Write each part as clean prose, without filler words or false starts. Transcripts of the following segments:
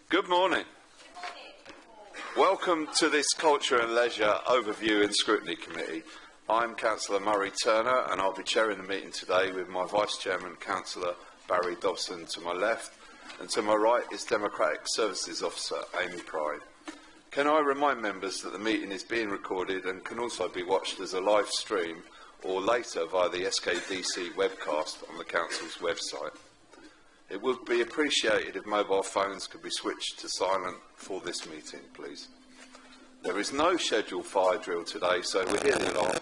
Good morning. Welcome to this Culture and Leisure Overview and Scrutiny Committee. I'm Councillor Murray Turner and I'll be chairing the meeting today with my Vice Chairman, Councillor Barry Dobson to my left, and to my right is Democratic Services Officer Amy Pride. Can I remind members that the meeting is being recorded and can also be watched as a live stream or later via the SKDC webcast on the Council's website. It would be appreciated if mobile phones could be switched to silent for this meeting, please. There is no scheduled fire drill today, so we're here along.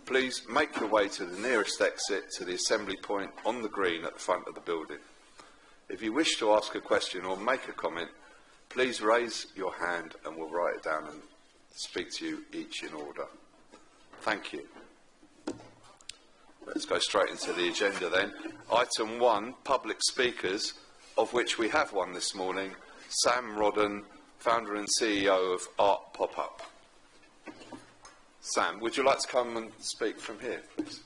Please make your way to the nearest exit to the assembly point on the green at the front of the building. If you wish to ask a question or make a comment, please raise your hand and we'll write it down and speak to you each in order. Thank you. Let's go straight into the agenda then. Item 1, public speakers, of which we have one this morning, Sam Rodden, founder and CEO of Art Pop-Up. Sam, would you like to come and speak from here, please?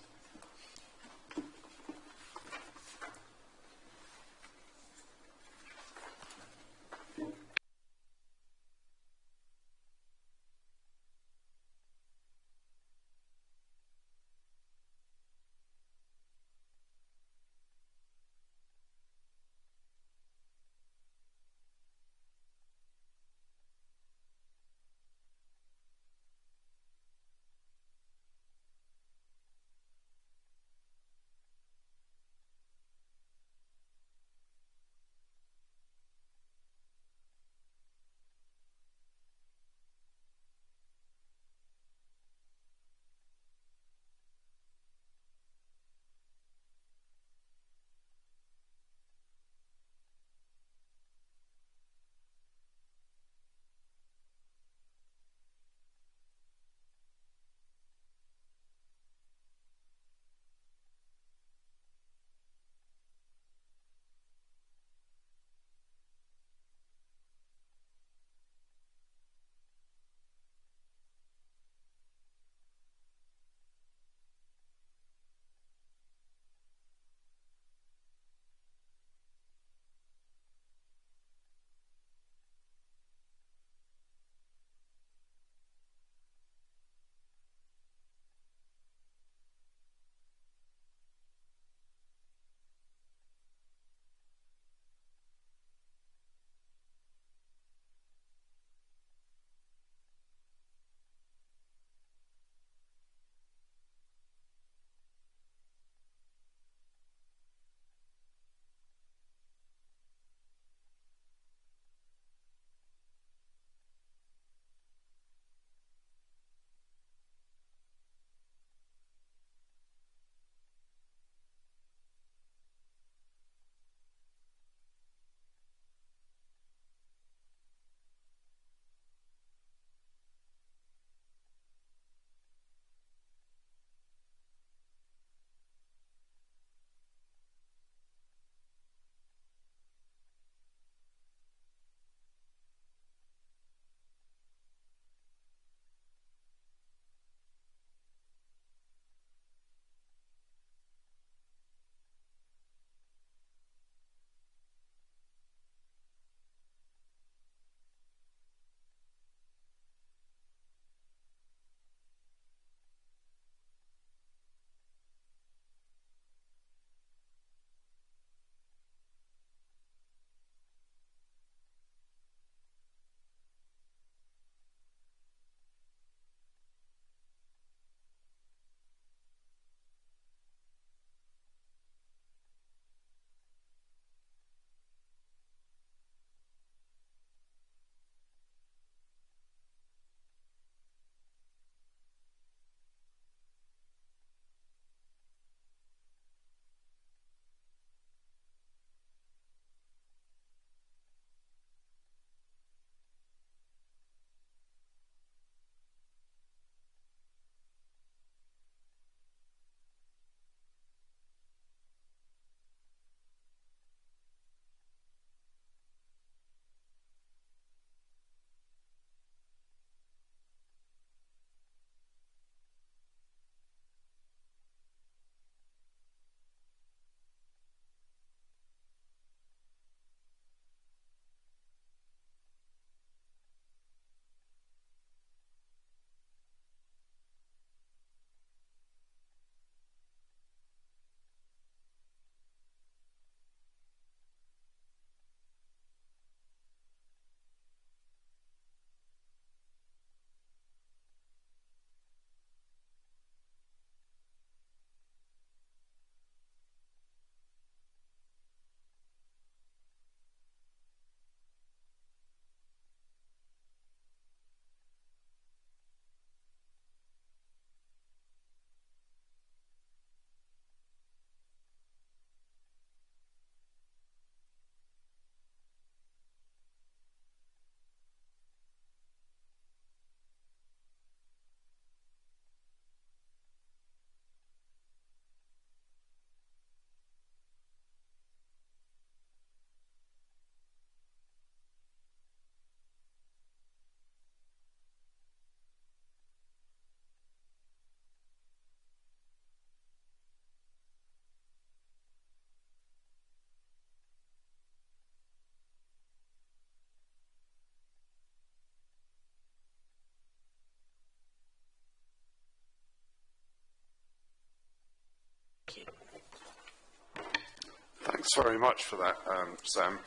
Thanks very much for that, Sam.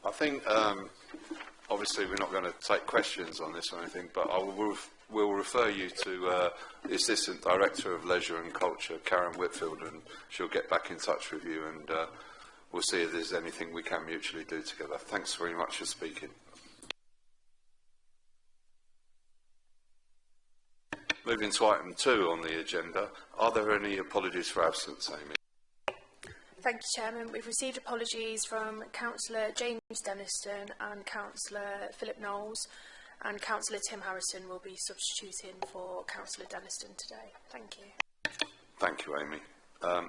I think, obviously, we're not going to take questions on this or anything, but I will refer you to the Assistant Director of Leisure and Culture, Karen Whitfield, and she'll get back in touch with you, and we'll see if there's anything we can mutually do together. Thanks very much for speaking. Moving to item 2 on the agenda, are there any apologies for absence, Amy? Thank you, Chairman. We've received apologies from Councillor James Denniston and Councillor Philip Knowles, and Councillor Tim Harrison will be substituting for Councillor Denniston today. Thank you. Thank you, Amy.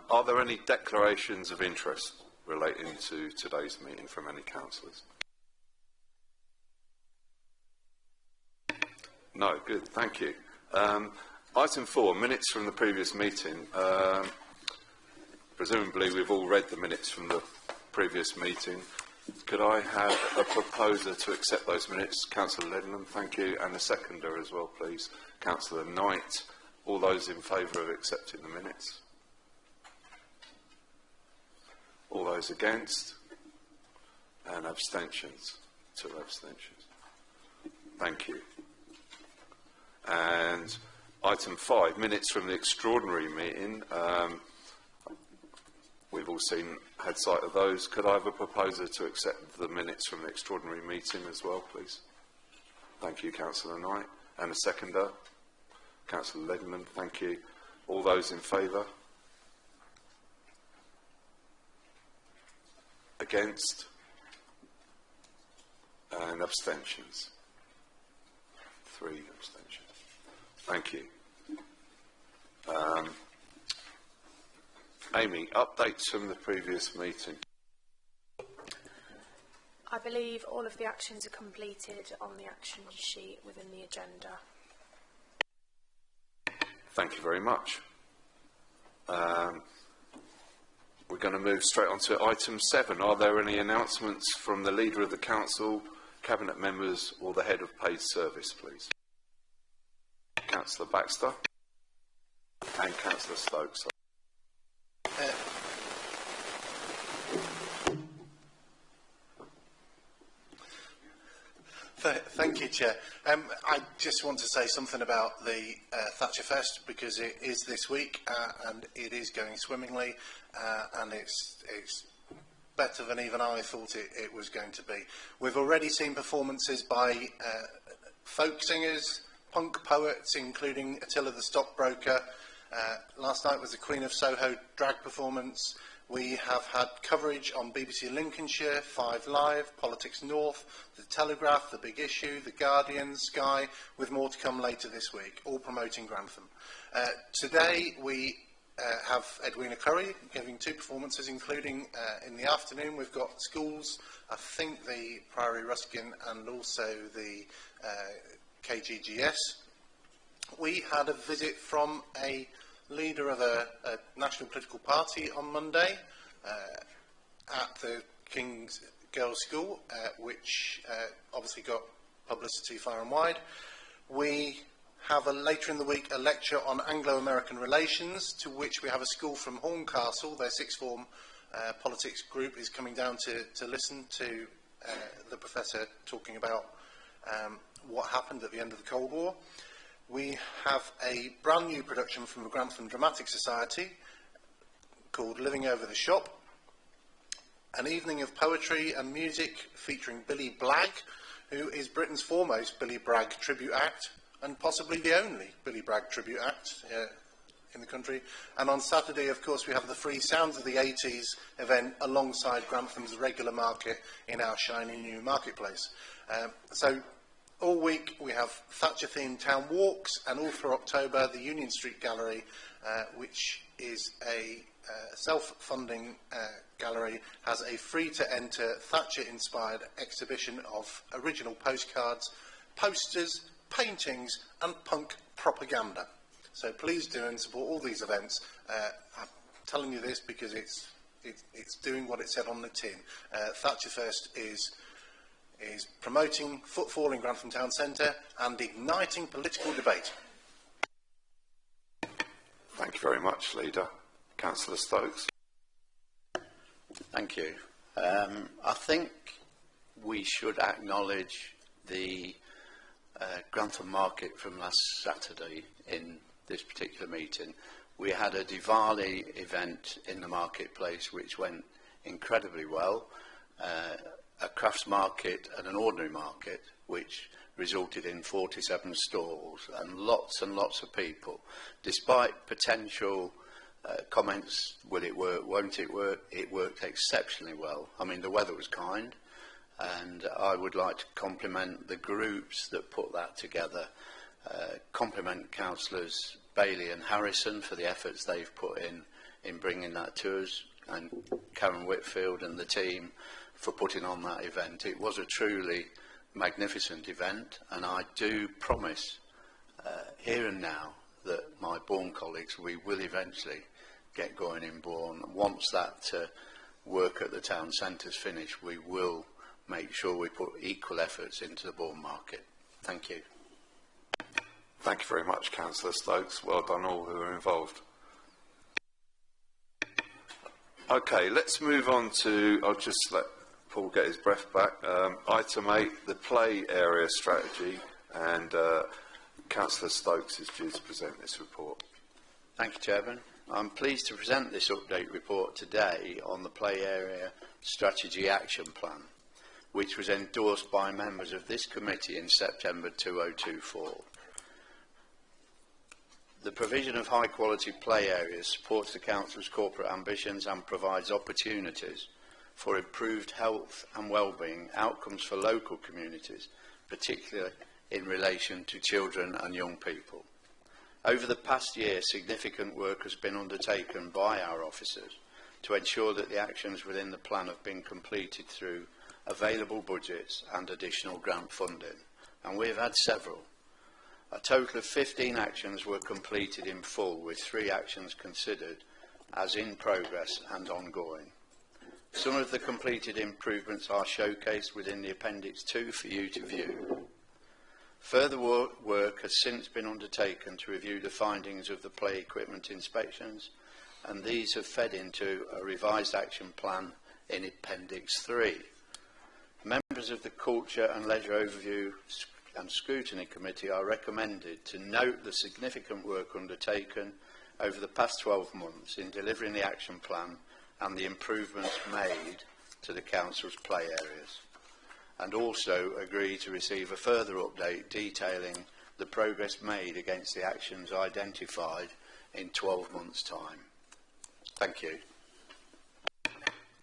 Are there any declarations of interest relating to today's meeting from any councillors? No, good, thank you. Item 4, minutes from the previous meeting. Presumably we've all read the minutes from the previous meeting. Could I have a proposer to accept those minutes? Councillor Ledlam, thank you, and a seconder as well, please. Councillor Knight. All those in favour of accepting the minutes? All those against? And abstentions? 2 abstentions. Thank you. And item 5, minutes from the extraordinary meeting. We've all had sight of those. Could I have a proposer to accept the minutes from the extraordinary meeting as well, please? Thank you, Councillor Knight. And a seconder? Councillor Ledman, thank you. All those in favour? Against? And abstentions? 3 abstentions. Thank you. Amy, updates from the previous meeting. I believe all of the actions are completed on the action sheet within the agenda. Thank you very much. We're going to move straight on to item 7. Are there any announcements from the Leader of the Council, Cabinet members or the Head of Paid Service, please? Councillor Baxter and Councillor Stokes. Thank you, Chair. I just want to say something about the Thatcher Fest, because it is this week and it is going swimmingly, and it's better than even I thought it was going to be. We've already seen performances by folk singers, punk poets, including Attila the Stockbroker. Last night was the Queen of Soho drag performance. We have had coverage on BBC Lincolnshire, 5 Live, Politics North, The Telegraph, The Big Issue, The Guardian, Sky, with more to come later this week, all promoting Grantham. Today we have Edwina Curry giving 2 performances, including in the afternoon we've got schools, I think the Priory Ruskin and also the KGGS. We had a visit from a leader of a national political party on Monday at the King's Girls' School, which obviously got publicity far and wide. We have later in the week a lecture on Anglo-American relations, to which we have a school from Horncastle, their 6th form politics group is coming down to listen to the professor talking about what happened at the end of the Cold War. We have a brand new production from the Grantham Dramatic Society called Living Over the Shop, an evening of poetry and music featuring Billy Bragg, who is Britain's foremost Billy Bragg tribute act, and possibly the only Billy Bragg tribute act in the country. And on Saturday, of course, we have the Free Sounds of the 80s event alongside Grantham's regular market in our shiny new marketplace. So all week we have Thatcher-themed town walks, and all through October the Union Street Gallery, which is a self-funding gallery, has a free-to-enter Thatcher-inspired exhibition of original postcards, posters, paintings and punk propaganda. So please do and support all these events. I'm telling you this because it's doing what it said on the tin. Thatcher First is promoting footfall in Grantham Town Centre and igniting political debate. Thank you very much, Leader. Councillor Stokes. Thank you. I think we should acknowledge the Grantham Market from last Saturday in this particular meeting. We had a Diwali event in the marketplace which went incredibly well, a crafts market and an ordinary market which resulted in 47 stalls and lots of people. Despite potential comments, will it work, won't it work, it worked exceptionally well. I mean, the weather was kind, and I would like to compliment the groups that put that together, compliment councillors Bailey and Harrison for the efforts they've put in bringing that to us, and Karen Whitfield and the team for putting on that event. It was a truly magnificent event, and I do promise here and now that my Bourne colleagues, we will eventually get going in Bourne. Once that work at the town centre's finished, we will make sure we put equal efforts into the Bourne market. Thank you. Thank you very much, Councillor Stokes. Well done all who are involved. Okay, let's move on to, I'll just let Paul get his breath back. Item 8, the play area strategy, and Councillor Stokes is due to present this report. Thank you, Chairman. I'm pleased to present this update report today on the play area strategy action plan, which was endorsed by members of this committee in September 2024. The provision of high quality play areas supports the Council's corporate ambitions and provides opportunities for improved health and well-being outcomes for local communities, particularly in relation to children and young people. Over the past year, significant work has been undertaken by our officers to ensure that the actions within the plan have been completed through available budgets and additional grant funding, and we have had several. A total of 15 actions were completed in full, with 3 actions considered as in progress and ongoing. Some of the completed improvements are showcased within the Appendix 2 for you to view. Further work has since been undertaken to review the findings of the play equipment inspections, and these have fed into a revised action plan in Appendix 3. Members of the Culture and Leisure Overview and Scrutiny Committee are recommended to note the significant work undertaken over the past 12 months in delivering the action plan and the improvements made to the Council's play areas, and also agree to receive a further update detailing the progress made against the actions identified in 12 months' time. Thank you.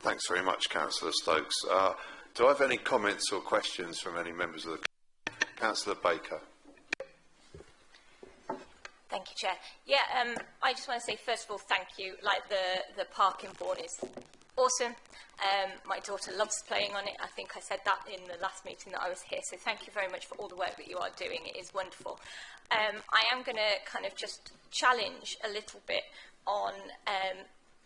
Thanks very much, Councillor Stokes. Do I have any comments or questions from any members of the Councillor Baker? Thank you, Chair. Yeah, I just want to say, first of all, thank you. Like, the park in Bourne is awesome. My daughter loves playing on it. I think I said that in the last meeting that I was here. So thank you very much for all the work that you are doing. It is wonderful. I am going to kind of just challenge a little bit on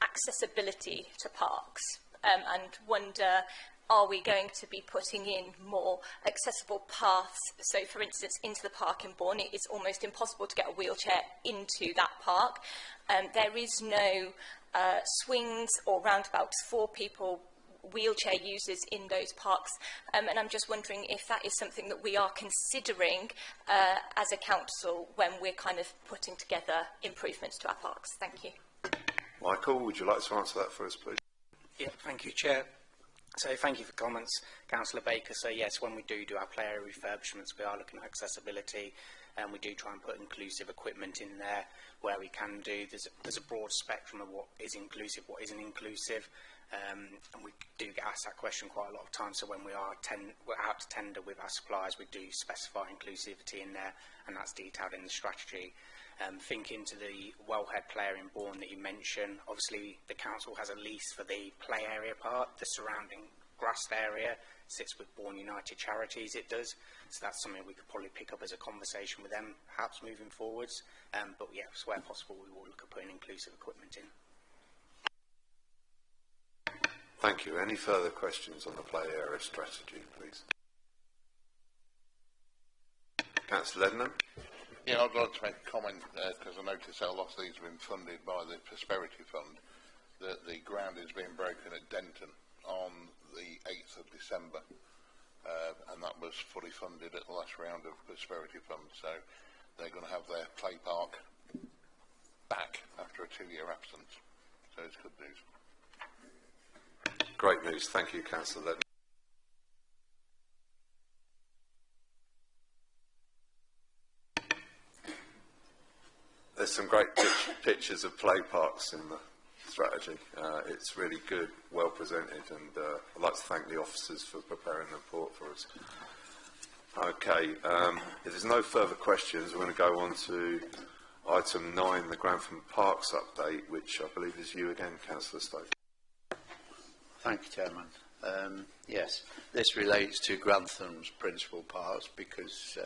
accessibility to parks and wonder, are we going to be putting in more accessible paths? So, for instance, into the park in Bourne, it is almost impossible to get a wheelchair into that park. There is no swings or roundabouts for people, wheelchair users in those parks. And I'm just wondering if that is something that we are considering as a council when we're kind of putting together improvements to our parks. Thank you. Michael, would you like to answer that for us, please? Yeah, thank you, Chair. So thank you for comments, Councillor Baker. So yes, when we do our play area refurbishments, we are looking at accessibility, and we do try and put inclusive equipment in there where we can do. There's a broad spectrum of what is inclusive, what isn't inclusive, and we do get asked that question quite a lot of times. So when we're out to tender with our suppliers, we do specify inclusivity in there, and that's detailed in the strategy. Thinking to the wellhead player in Bourne that you mentioned, obviously the council has a lease for the play area part. The surrounding grassed area sits with Bourne United Charities, it does. So that's something we could probably pick up as a conversation with them, perhaps moving forwards. But yes, where possible, we will look at putting inclusive equipment in. Thank you. Any further questions on the play area strategy, please? Councillor Lednam. Yeah, I'd like to make a comment because I notice how a lot of these have been funded by the Prosperity Fund. that the ground is being broken at Denton on the 8th of December, and that was fully funded at the last round of Prosperity Fund. So they're going to have their play park back after a 2-year absence. So it's good news. Great news. Thank you, Councillor. There's some great pictures of play parks in the strategy. It's really good, well presented, and I'd like to thank the officers for preparing the report for us. Okay, if there's no further questions, we're going to go on to item 9, the Grantham Parks update, which I believe is you again, Councillor Stoke. Thank you, Chairman. Yes, this relates to Grantham's principal parks, because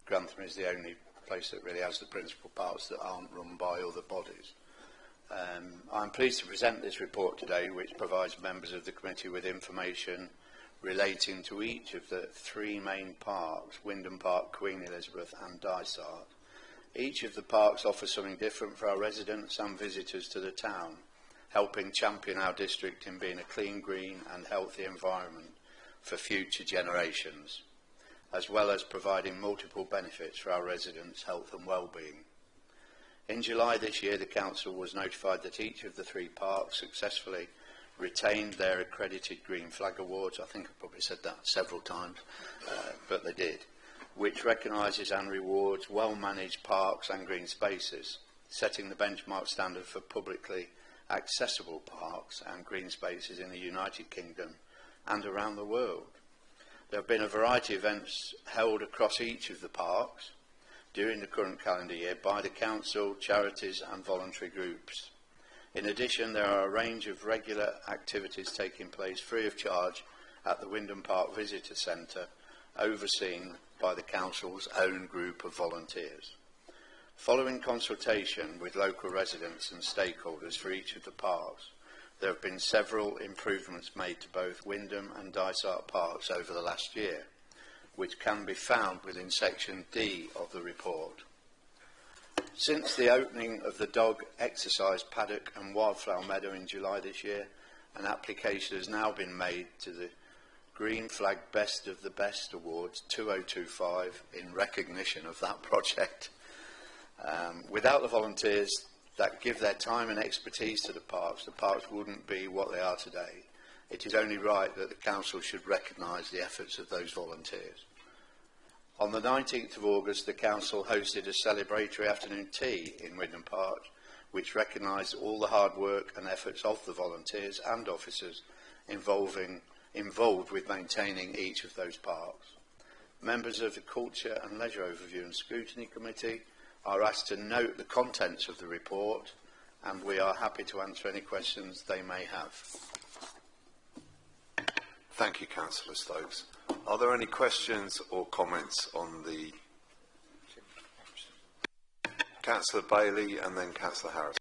Grantham is the only place that really has the principal parks that aren't run by other bodies. I'm pleased to present this report today, which provides members of the committee with information relating to each of the 3 main parks: Wyndham Park, Queen Elizabeth and Dysart. Each of the parks offers something different for our residents and visitors to the town, helping champion our district in being a clean, green and healthy environment for future generations, as well as providing multiple benefits for our residents' health and well-being. In July this year, the Council was notified that each of the 3 parks successfully retained their accredited Green Flag Awards. I think I've probably said that several times, but they did, which recognises and rewards well-managed parks and green spaces, setting the benchmark standard for publicly accessible parks and green spaces in the United Kingdom and around the world. There have been a variety of events held across each of the parks during the current calendar year by the Council, charities and voluntary groups. In addition, there are a range of regular activities taking place free of charge at the Wyndham Park Visitor Centre, overseen by the Council's own group of volunteers. Following consultation with local residents and stakeholders for each of the parks, there have been several improvements made to both Wyndham and Dysart parks over the last year, which can be found within section D of the report. Since the opening of the dog exercise paddock and wildflower meadow in July this year, an application has now been made to the Green Flag Best of the Best Awards 2025 in recognition of that project. Without the volunteers that give their time and expertise to the parks wouldn't be what they are today. It is only right that the Council should recognise the efforts of those volunteers. On the 19th of August, the Council hosted a celebratory afternoon tea in Wyndham Park, which recognised all the hard work and efforts of the volunteers and officers involved with maintaining each of those parks. Members of the Culture and Leisure Overview and Scrutiny Committee are asked to note the contents of the report, and we are happy to answer any questions they may have. Thank you, Councillor Stokes. Are there any questions or comments on the... Councillor Bailey and then Councillor Harris.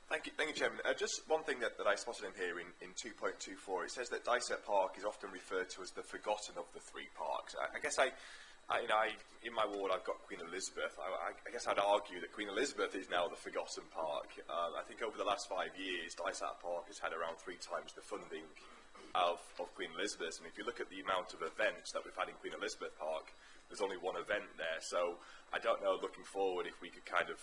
Thank you, Chairman. Just one thing that I spotted in here in 2.24, it says that Dysart Park is often referred to as the forgotten of the 3 parks. I guess in my ward I've got Queen Elizabeth. I guess I'd argue that Queen Elizabeth is now the forgotten park. I think over the last 5 years, Dysart Park has had around 3 times the funding of Queen Elizabeth, and if you look at the amount of events that we've had in Queen Elizabeth Park, there's only 1 event there. So I don't know, looking forward, if we could kind of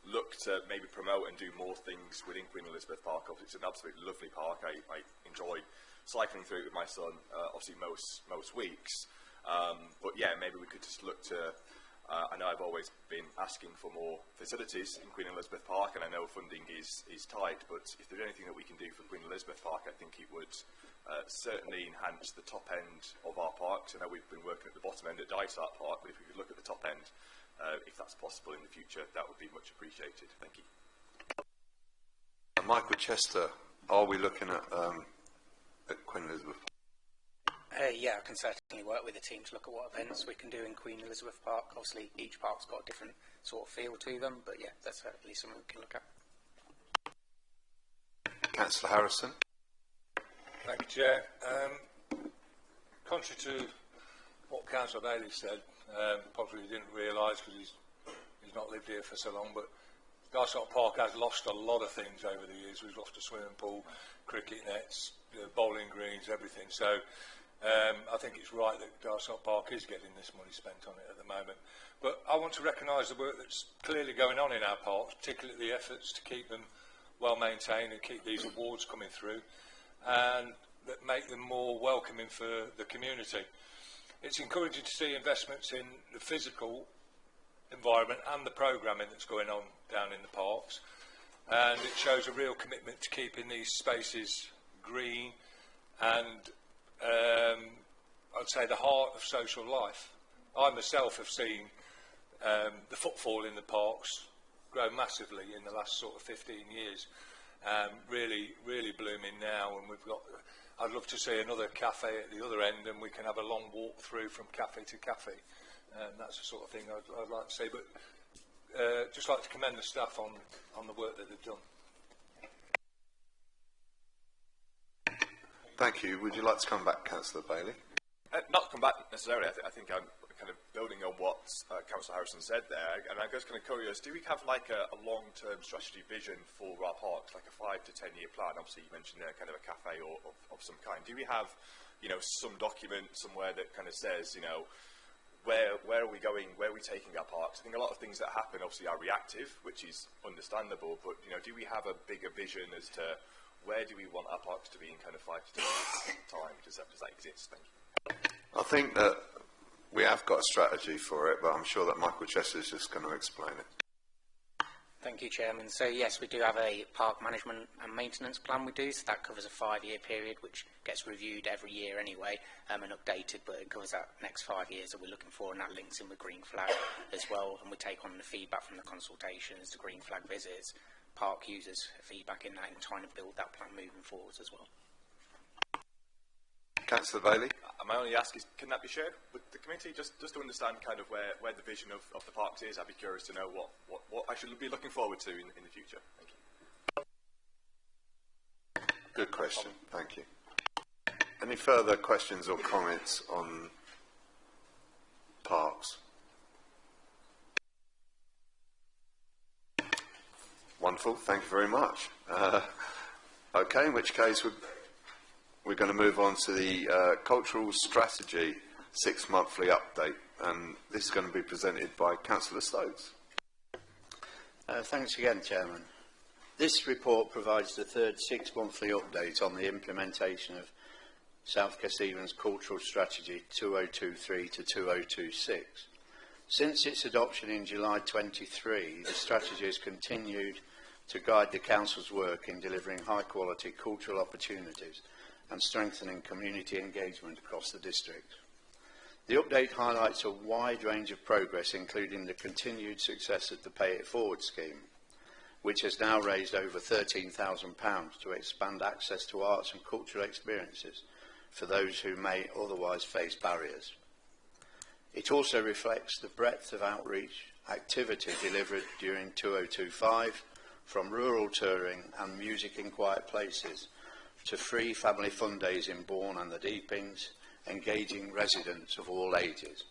look to maybe promote and do more things within Queen Elizabeth Park. Obviously, it's an absolutely lovely park. I enjoy cycling through it with my son, obviously most weeks. But yeah, maybe we could just look to, I know I've always been asking for more facilities in Queen Elizabeth Park, and I know funding is tight, but if there's anything that we can do for Queen Elizabeth Park, I think it would certainly enhance the top end of our parks. I know we've been working at the bottom end at Dysart Park, but if we could look at the top end, if that's possible in the future, that would be much appreciated. Thank you. Michael Chester, are we looking at Queen Elizabeth? Yeah, I can certainly work with the team to look at what events we can do in Queen Elizabeth Park. Obviously, each park's got a different sort of feel to them, but yeah, that's certainly something we can look at. Councillor Harrison. Thank you, Chair. Contrary to what Councillor Bailey said, possibly he didn't realise because he's not lived here for so long, but Garscott Park has lost a lot of things over the years. We've lost a swimming pool, cricket nets, bowling greens, everything. So I think it's right that Garscott Park is getting this money spent on it at the moment. But I want to recognise the work that's clearly going on in our parks, particularly the efforts to keep them well maintained and keep these awards coming through, and that make them more welcoming for the community. It's encouraging to see investments in the physical environment and the programming that's going on down in the parks, and it shows a real commitment to keeping these spaces green and I'd say the heart of social life. I myself have seen the footfall in the parks grow massively in the last sort of 15 years, really blooming now, and I'd love to see another cafe at the other end, and we can have a long walk through from cafe to cafe. That's the sort of thing I'd like to see, but just like to commend the staff on the work that they've done. Thank you. Would you like to come back, Councillor Bailey? Not come back necessarily. I think I'm kind of building on what Councillor Harrison said there, and I'm just kind of curious, do we have like a long-term strategy vision for our parks, like a 5 to 10 year plan? Obviously you mentioned there kind of a cafe or of some kind. Do we have, some document somewhere that kind of says, where are we going, where are we taking our parks? I think a lot of things that happen obviously are reactive, which is understandable, but do we have a bigger vision as to where do we want our parks to be in kind of 5 to 10 years time? Does that exist? Thank you. I think that we have got a strategy for it, but I'm sure that Michael Chester is just going to explain it. Thank you, Chairman. So yes, we do have a park management and maintenance plan we do, so that covers a 5-year period, which gets reviewed every year anyway, and updated, but it covers that next 5 years that we're looking for, and that links in with Green Flag as well, and we take on the feedback from the consultations, the Green Flag visits, park users' feedback in that, and trying to build that plan moving forwards as well. Councillor Bailey? My only ask is, can that be shared with the committee, just to understand kind of where the vision of the parks is? I'd be curious to know what I should be looking forward to in the future. Thank you. Good question. Thank you. Any further questions or comments on parks? Wonderful. Thank you very much. Okay, in which case we're going to move on to the Cultural Strategy 6-monthly update, and this is going to be presented by Councillor Stokes. Thanks again, Chairman. This report provides the third 6-monthly update on the implementation of South Kesteven's Cultural Strategy 2023 to 2026. Since its adoption in July 23, the strategy has continued to guide the Council's work in delivering high-quality cultural opportunities and strengthening community engagement across the district. The update highlights a wide range of progress, including the continued success of the Pay It Forward scheme, which has now raised over £13,000 to expand access to arts and cultural experiences for those who may otherwise face barriers. It also reflects the breadth of outreach activity delivered during 2025, from rural touring and music in quiet places to free family fun days in Bourne and the Deepings, engaging residents of all ages.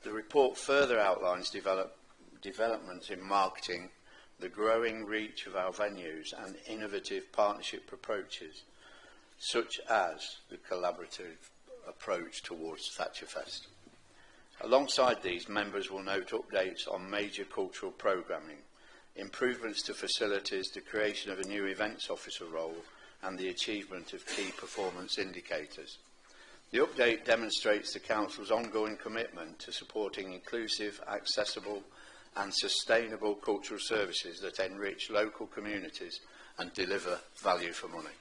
The report further outlines developments in marketing, the growing reach of our venues and innovative partnership approaches, such as the collaborative approach towards Thatcherfest. Alongside these, members will note updates on major cultural programming, improvements to facilities, the creation of a new events officer role, and the achievement of key performance indicators. The update demonstrates the Council's ongoing commitment to supporting inclusive, accessible and sustainable cultural services that enrich local communities and deliver value for money.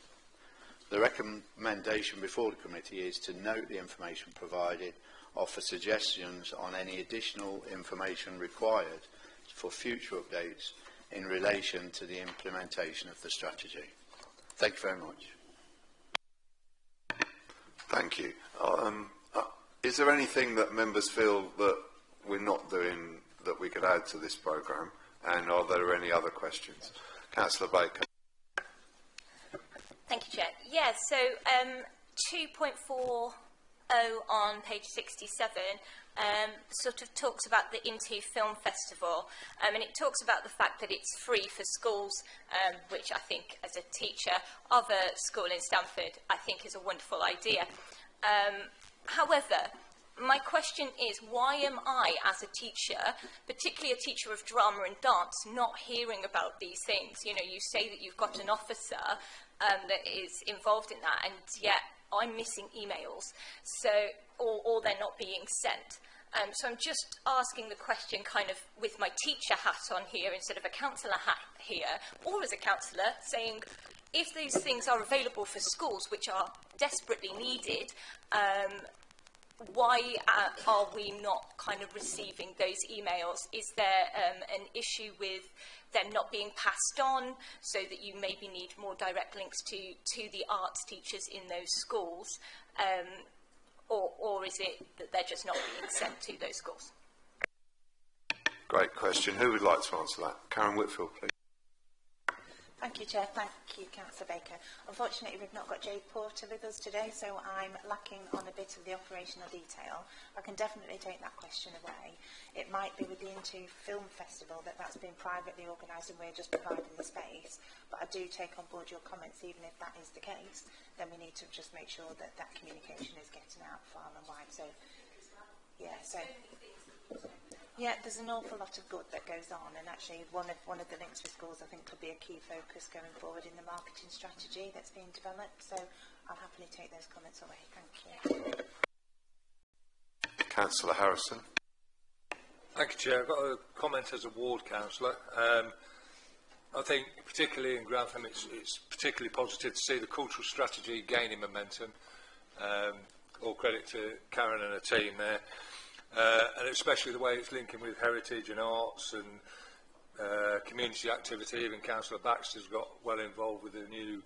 The recommendation before the committee is to note the information provided, offer suggestions on any additional information required for future updates in relation to the implementation of the strategy. Thank you very much. Thank you. Is there anything that members feel that we're not doing that we could add to this programme? And are there any other questions? Councillor Baker. Thank you, Chair. Yeah, so 2.4 info on page 67 sort of talks about the Into Film Festival, and it talks about the fact that it's free for schools, which I think, as a teacher of a school in Stamford, I think is a wonderful idea. However, my question is, why am I, as a teacher, particularly a teacher of drama and dance, not hearing about these things? You know, you say that you've got an officer that is involved in that, and yet I'm missing emails, so, or they're not being sent. So I'm just asking the question kind of with my teacher hat on here instead of a counsellor hat here, or as a counsellor, saying, if these things are available for schools, which are desperately needed, why are we not kind of receiving those emails? Is there an issue with them not being passed on, so that you maybe need more direct links to the arts teachers in those schools? Or is it that they're just not being sent to those schools? Great question. Who would like to answer that? Karen Whitfield, please. Thank you, Chair. Thank you, Councillor Baker. Unfortunately, we've not got Jade Porter with us today, so I'm lacking on a bit of the operational detail. I can definitely take that question away. It might be with the Into Film Festival that's been privately organised and we're just providing the space, but I do take on board your comments. Even if that is the case, then we need to just make sure that that communication is getting out far and wide. So, yeah, yeah, there's an awful lot of good that goes on, and actually one of the links with schools I think could be a key focus going forward in the marketing strategy that's being developed. So I'll happily take those comments away. Thank you. Councillor Harrison. Thank you, Chair. I've got a comment as a ward councillor. I think particularly in Grantham it's particularly positive to see the cultural strategy gaining momentum. All credit to Karen and her team there. And especially the way it's linking with heritage and arts and community activity. Even Councillor Baxter's got well involved with the new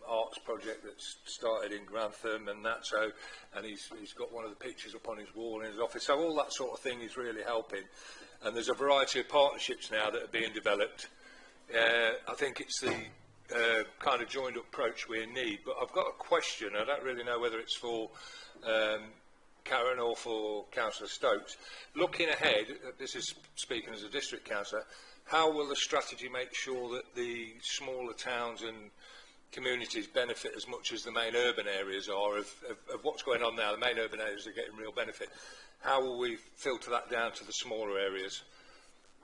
arts project that's started in Grantham and that. So, and he's got one of the pictures up on his wall in his office. So all that sort of thing is really helping. And there's a variety of partnerships now that are being developed. I think it's the kind of joined up approach we need. But I've got a question. I don't really know whether it's for Karen or for Councillor Stokes. Looking ahead, this is speaking as a district councillor, how will the strategy make sure that the smaller towns and communities benefit as much as the main urban areas are of what's going on now? The main urban areas are getting real benefit. How will we filter that down to the smaller areas,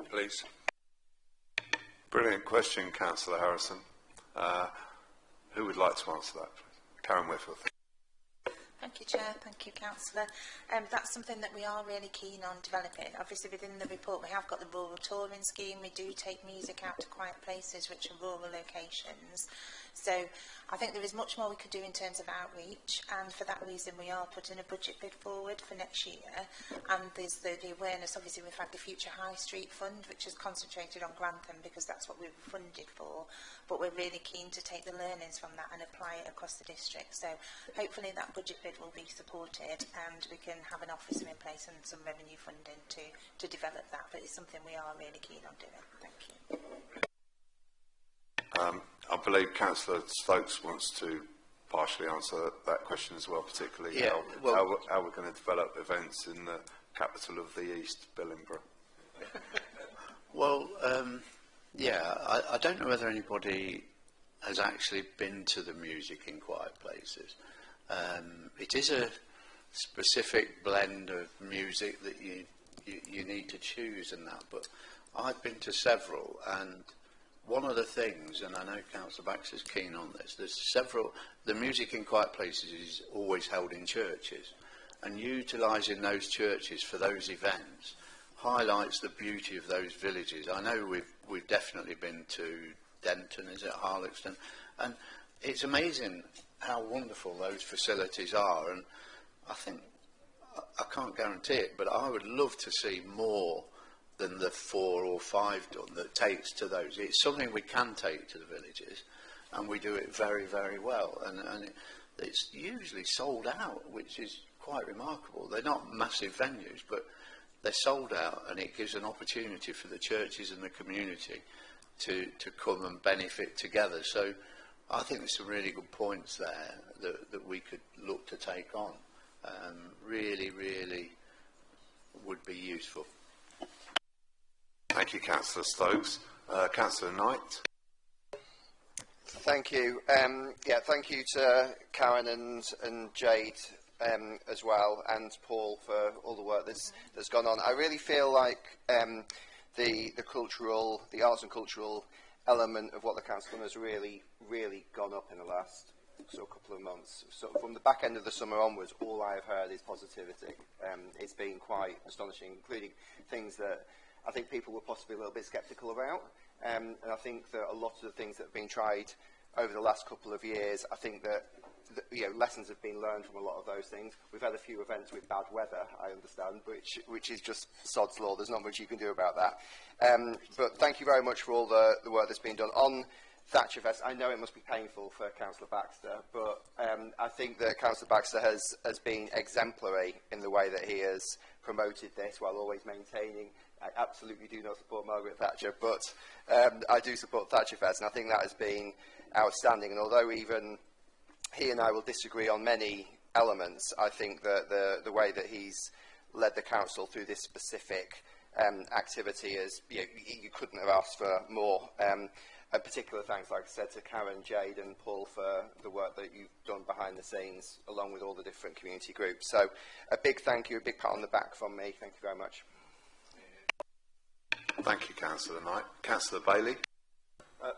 please? Brilliant question, Councillor Harrison. Who would like to answer that, please? Karen Whitfield. Thank you, Chair. Thank you, Councillor. That's something that we are really keen on developing. Obviously, within the report, we have got the rural touring scheme. We do take music out to quiet places, which are rural locations. So I think there is much more we could do in terms of outreach, and for that reason we are putting a budget bid forward for next year. And there's the awareness. Obviously, we've had the Future High Street Fund, which is concentrated on Grantham because that's what we were funded for, but we're really keen to take the learnings from that and apply it across the district. So hopefully that budget bid will be supported and we can have an officer in place and some revenue funding to develop that, but it's something we are really keen on doing. Thank you. I believe Councillor Stokes wants to partially answer that question as well, particularly how we're going to develop events in the capital of the East, Billingborough. Well, I don't know whether anybody has actually been to the music in quiet places. It is a specific blend of music that you need to choose and that, but I've been to several, and one of the things, and I know Councillor Baxter's keen on this, the music in quiet places is always held in churches, and utilising those churches for those events highlights the beauty of those villages. I know we've definitely been to Denton, is it, Harlexton, and it's amazing how wonderful those facilities are, and I think, I can't guarantee it, but I would love to see more than the 4 or 5 done that takes to those. It's something we can take to the villages, and we do it very, very well, and it's usually sold out, which is quite remarkable. They're not massive venues, but they're sold out, and it gives an opportunity for the churches and the community to come and benefit together. So I think there's some really good points there that we could look to take on. really would be useful. Thank you, Councillor Stokes. Councillor Knight. Thank you. Thank you to Karen and Jade as well, and Paul for all the work that's gone on. I really feel like the arts and cultural element of what the council has really gone up in the last couple of months. So from the back end of the summer onwards, all I have heard is positivity. It's been quite astonishing, including things that I think people were possibly a little bit sceptical about. And I think that a lot of the things that have been tried over the last couple of years, I think that lessons have been learned from a lot of those things. We've had a few events with bad weather, I understand, which is just sod's law. There's not much you can do about that. But thank you very much for all the work that's been done on Thatcher Fest. I know it must be painful for Councillor Baxter, but I think that Councillor Baxter has been exemplary in the way that he has promoted this, while always maintaining. I absolutely do not support Margaret Thatcher, but I do support Thatcher Fest, and I think that has been outstanding. And although even he and I will disagree on many elements, I think that the way that he's led the council through this specific activity is, you couldn't have asked for more. A particular thanks, like I said, to Karen, Jade and Paul for the work that you've done behind the scenes, along with all the different community groups. So a big thank you, a big pat on the back from me. Thank you very much. Thank you, Councillor Knight. Councillor Bailey.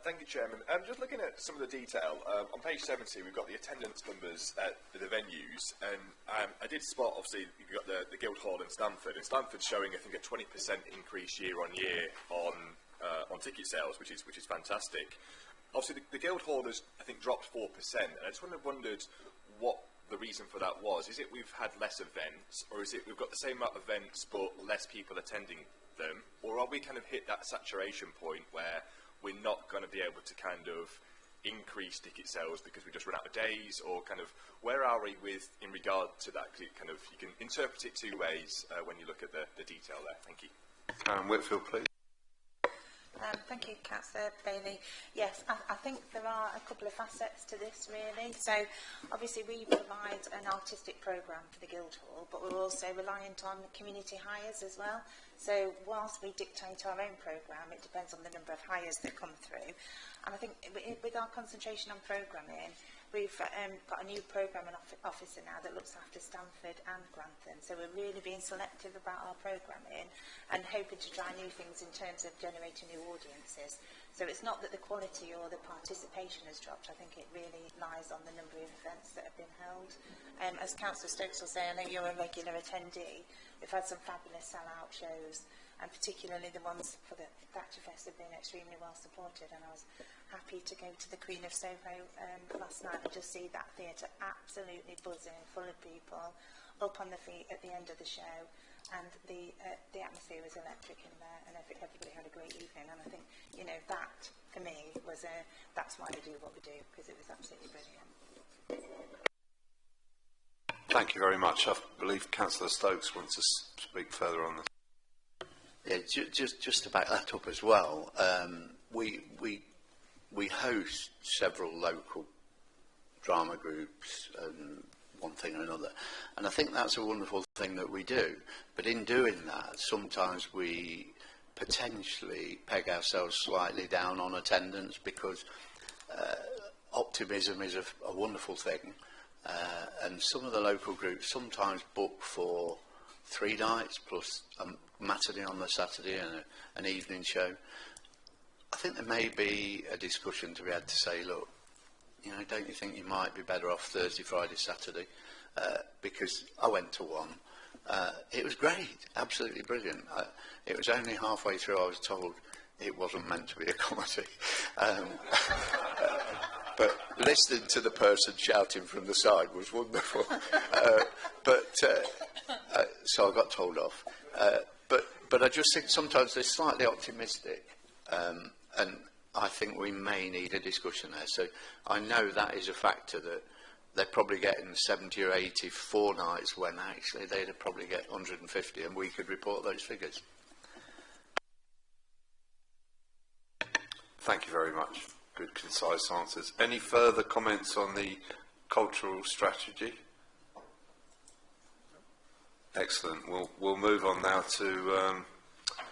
Thank you, Chairman. Just looking at some of the detail, on page 70 we've got the attendance numbers at the venues, and I did spot, obviously, you've got the Guildhall and Stamford Stamford's showing, I think, a 20% increase year on year on ticket sales, which is fantastic. Obviously, the Guildhall has, I think, dropped 4%, and I just wondered what the reason for that was. Is it we've had less events, or is it we've got the same amount of events but less people attending them, or are we kind of hit that saturation point where we're not going to be able to kind of increase ticket sales because we just run out of days, or kind of where are we with in regard to that? Cause kind of, you can interpret it two ways when you look at the detail there. Thank you. Whitfield, please. Thank you, Councillor Bailey. Yes, I think there are a couple of facets to this, really. So, obviously, we provide an artistic programme for the Guildhall, but we're also reliant on community hires as well. So, whilst we dictate our own programme, it depends on the number of hires that come through. And I think with our concentration on programming, we've got a new programming officer now that looks after Stamford and Grantham. So we're really being selective about our programming and hoping to try new things in terms of generating new audiences. So it's not that the quality or the participation has dropped. I think it really lies on the number of events that have been held. As Councillor Stokes will say, I know you're a regular attendee. We've had some fabulous sell-out shows, and particularly the ones for the Thatcher Fest have been extremely well supported, and I was happy to go to the Queen of Soho last night and just see that theatre absolutely buzzing, full of people, up on the feet at the end of the show, and the atmosphere was electric in there, and everybody had a great evening. And I think, that for me was that's why we do what we do, because it was absolutely brilliant. Thank you very much. I believe Councillor Stokes wants to speak further on this. Yeah, just to back that up as well, we host several local drama groups and one thing or another, and I think that's a wonderful thing that we do. But in doing that, sometimes we potentially peg ourselves slightly down on attendance, because optimism is a wonderful thing, and some of the local groups sometimes book for 3 nights plus a matinee on the Saturday and an evening show. I think there may be a discussion to be had to say, look, don't you think you might be better off Thursday, Friday, Saturday? Because I went to one. It was great, absolutely brilliant. It was only halfway through I was told it wasn't meant to be a comedy. But listening to the person shouting from the side was wonderful. So I got told off. But I just think sometimes they're slightly optimistic, and I think we may need a discussion there. So I know that is a factor, that they're probably getting 70 or 80 4 nights, when actually they'd probably get 150, and we could report those figures. Thank you very much. Good, concise answers. Any further comments on the cultural strategy? Excellent. We'll move on now to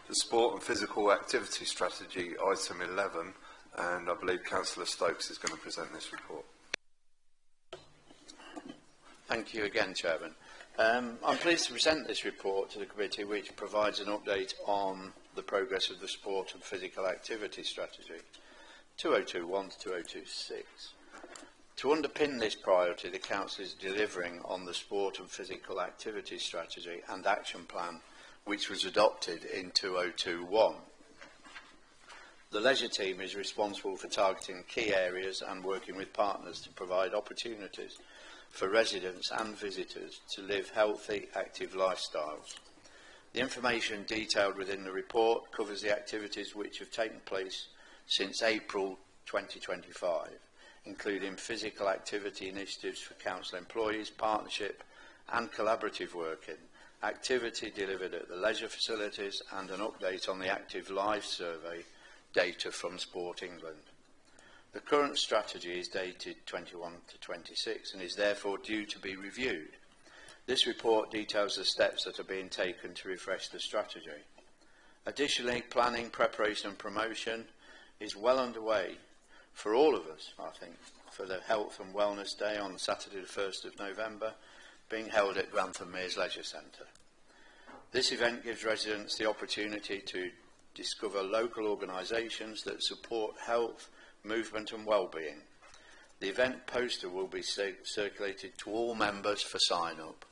the Sport and Physical Activity Strategy, item 11, and I believe Councillor Stokes is going to present this report. Thank you again, Chairman. I'm pleased to present this report to the committee, which provides an update on the progress of the Sport and Physical Activity Strategy 2021 to 2026. To underpin this priority, the Council is delivering on the Sport and Physical Activity Strategy and Action Plan, which was adopted in 2021. The Leisure Team is responsible for targeting key areas and working with partners to provide opportunities for residents and visitors to live healthy, active lifestyles. The information detailed within the report covers the activities which have taken place since April 2025, including physical activity initiatives for council employees, partnership and collaborative working, activity delivered at the leisure facilities, and an update on the active life survey data from Sport England. The current strategy is dated 21 to 26 and is therefore due to be reviewed. This report details the steps that are being taken to refresh the strategy. Additionally, planning, preparation and promotion is well underway for all of us, I think, for the Health and Wellness Day on Saturday the 1st of November, being held at Grantham Mears Leisure Centre. This event gives residents the opportunity to discover local organisations that support health, movement and well-being. The event poster will be circulated to all members for sign-up.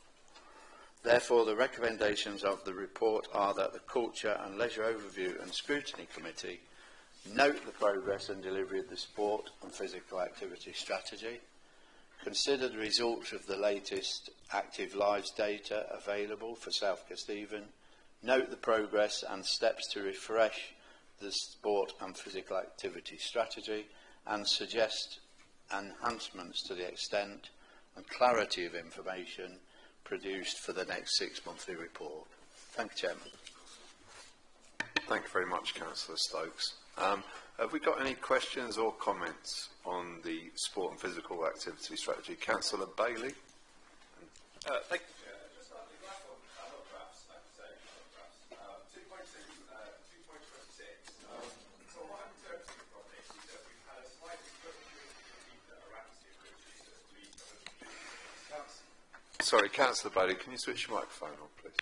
Therefore, the recommendations of the report are that the Culture and Leisure Overview and Scrutiny Committee note the progress and delivery of the Sport and Physical Activity Strategy, consider the results of the latest active lives data available for South Kesteven, note the progress and steps to refresh the Sport and Physical Activity Strategy, and suggest enhancements to the extent and clarity of information produced for the next 6-monthly report. Thank you, Chairman. Thank you very much, Councillor Stokes. Have we got any questions or comments on the Sport and Physical Activity Strategy? Councillor Bailey. Thank you. Just on the graph on graphs, I have to say, 2.26. So what I'm interpreting from this is that we've had a slight reduction in people that are active, which is at least 150. Sorry, Councillor Bailey, can you switch your microphone on, please?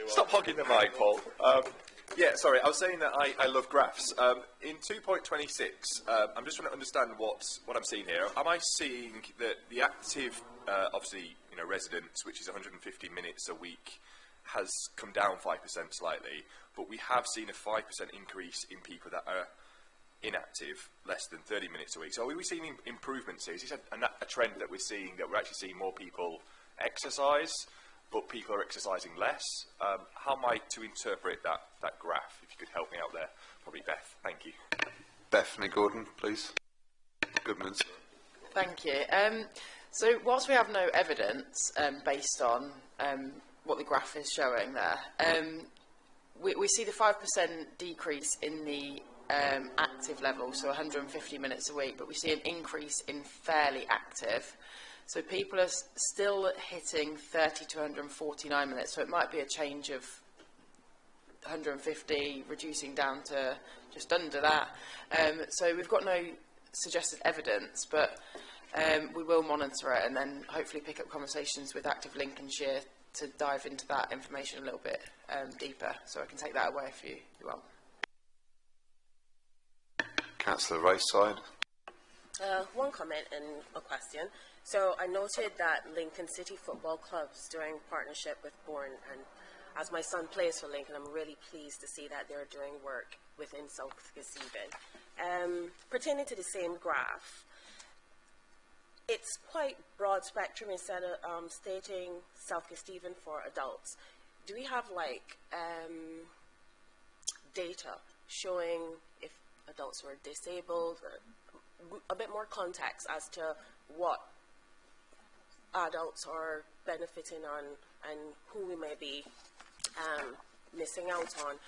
Stop hogging the mic, Paul. Yeah, sorry, I was saying that I love graphs. In 2.26, I'm just trying to understand what I'm seeing here. Am I seeing that the active, obviously, residents, which is 150 minutes a week, has come down 5% slightly, but we have seen a 5% increase in people that are inactive, less than 30 minutes a week. So are we seeing improvements here? Is this a trend that we're seeing, that we're actually seeing more people exercise, but people are exercising less? How am I to interpret that graph? If you could help me out there. Probably Beth. Thank you. Bethany Gordon, please. Goodman's. Thank you. So whilst we have no evidence based on what the graph is showing there, we see the 5% decrease in the active level, so 150 minutes a week, but we see an increase in fairly active. So people are still hitting 30 to 149 minutes, so it might be a change of 150, reducing down to just under that. So we've got no suggested evidence, but we will monitor it and then hopefully pick up conversations with Active Lincolnshire to dive into that information a little bit deeper, so I can take that away if you want. Councillor Rayside. One comment and a question. So I noted that Lincoln City Football Club's doing partnership with Bourne, and as my son plays for Lincoln, I'm really pleased to see that they're doing work within South Kesteven. Pertaining to the same graph, it's quite broad spectrum instead of stating South Kesteven for adults. Do we have data showing if adults were disabled, or a bit more context as to what adults are benefiting on and who we may be missing out on?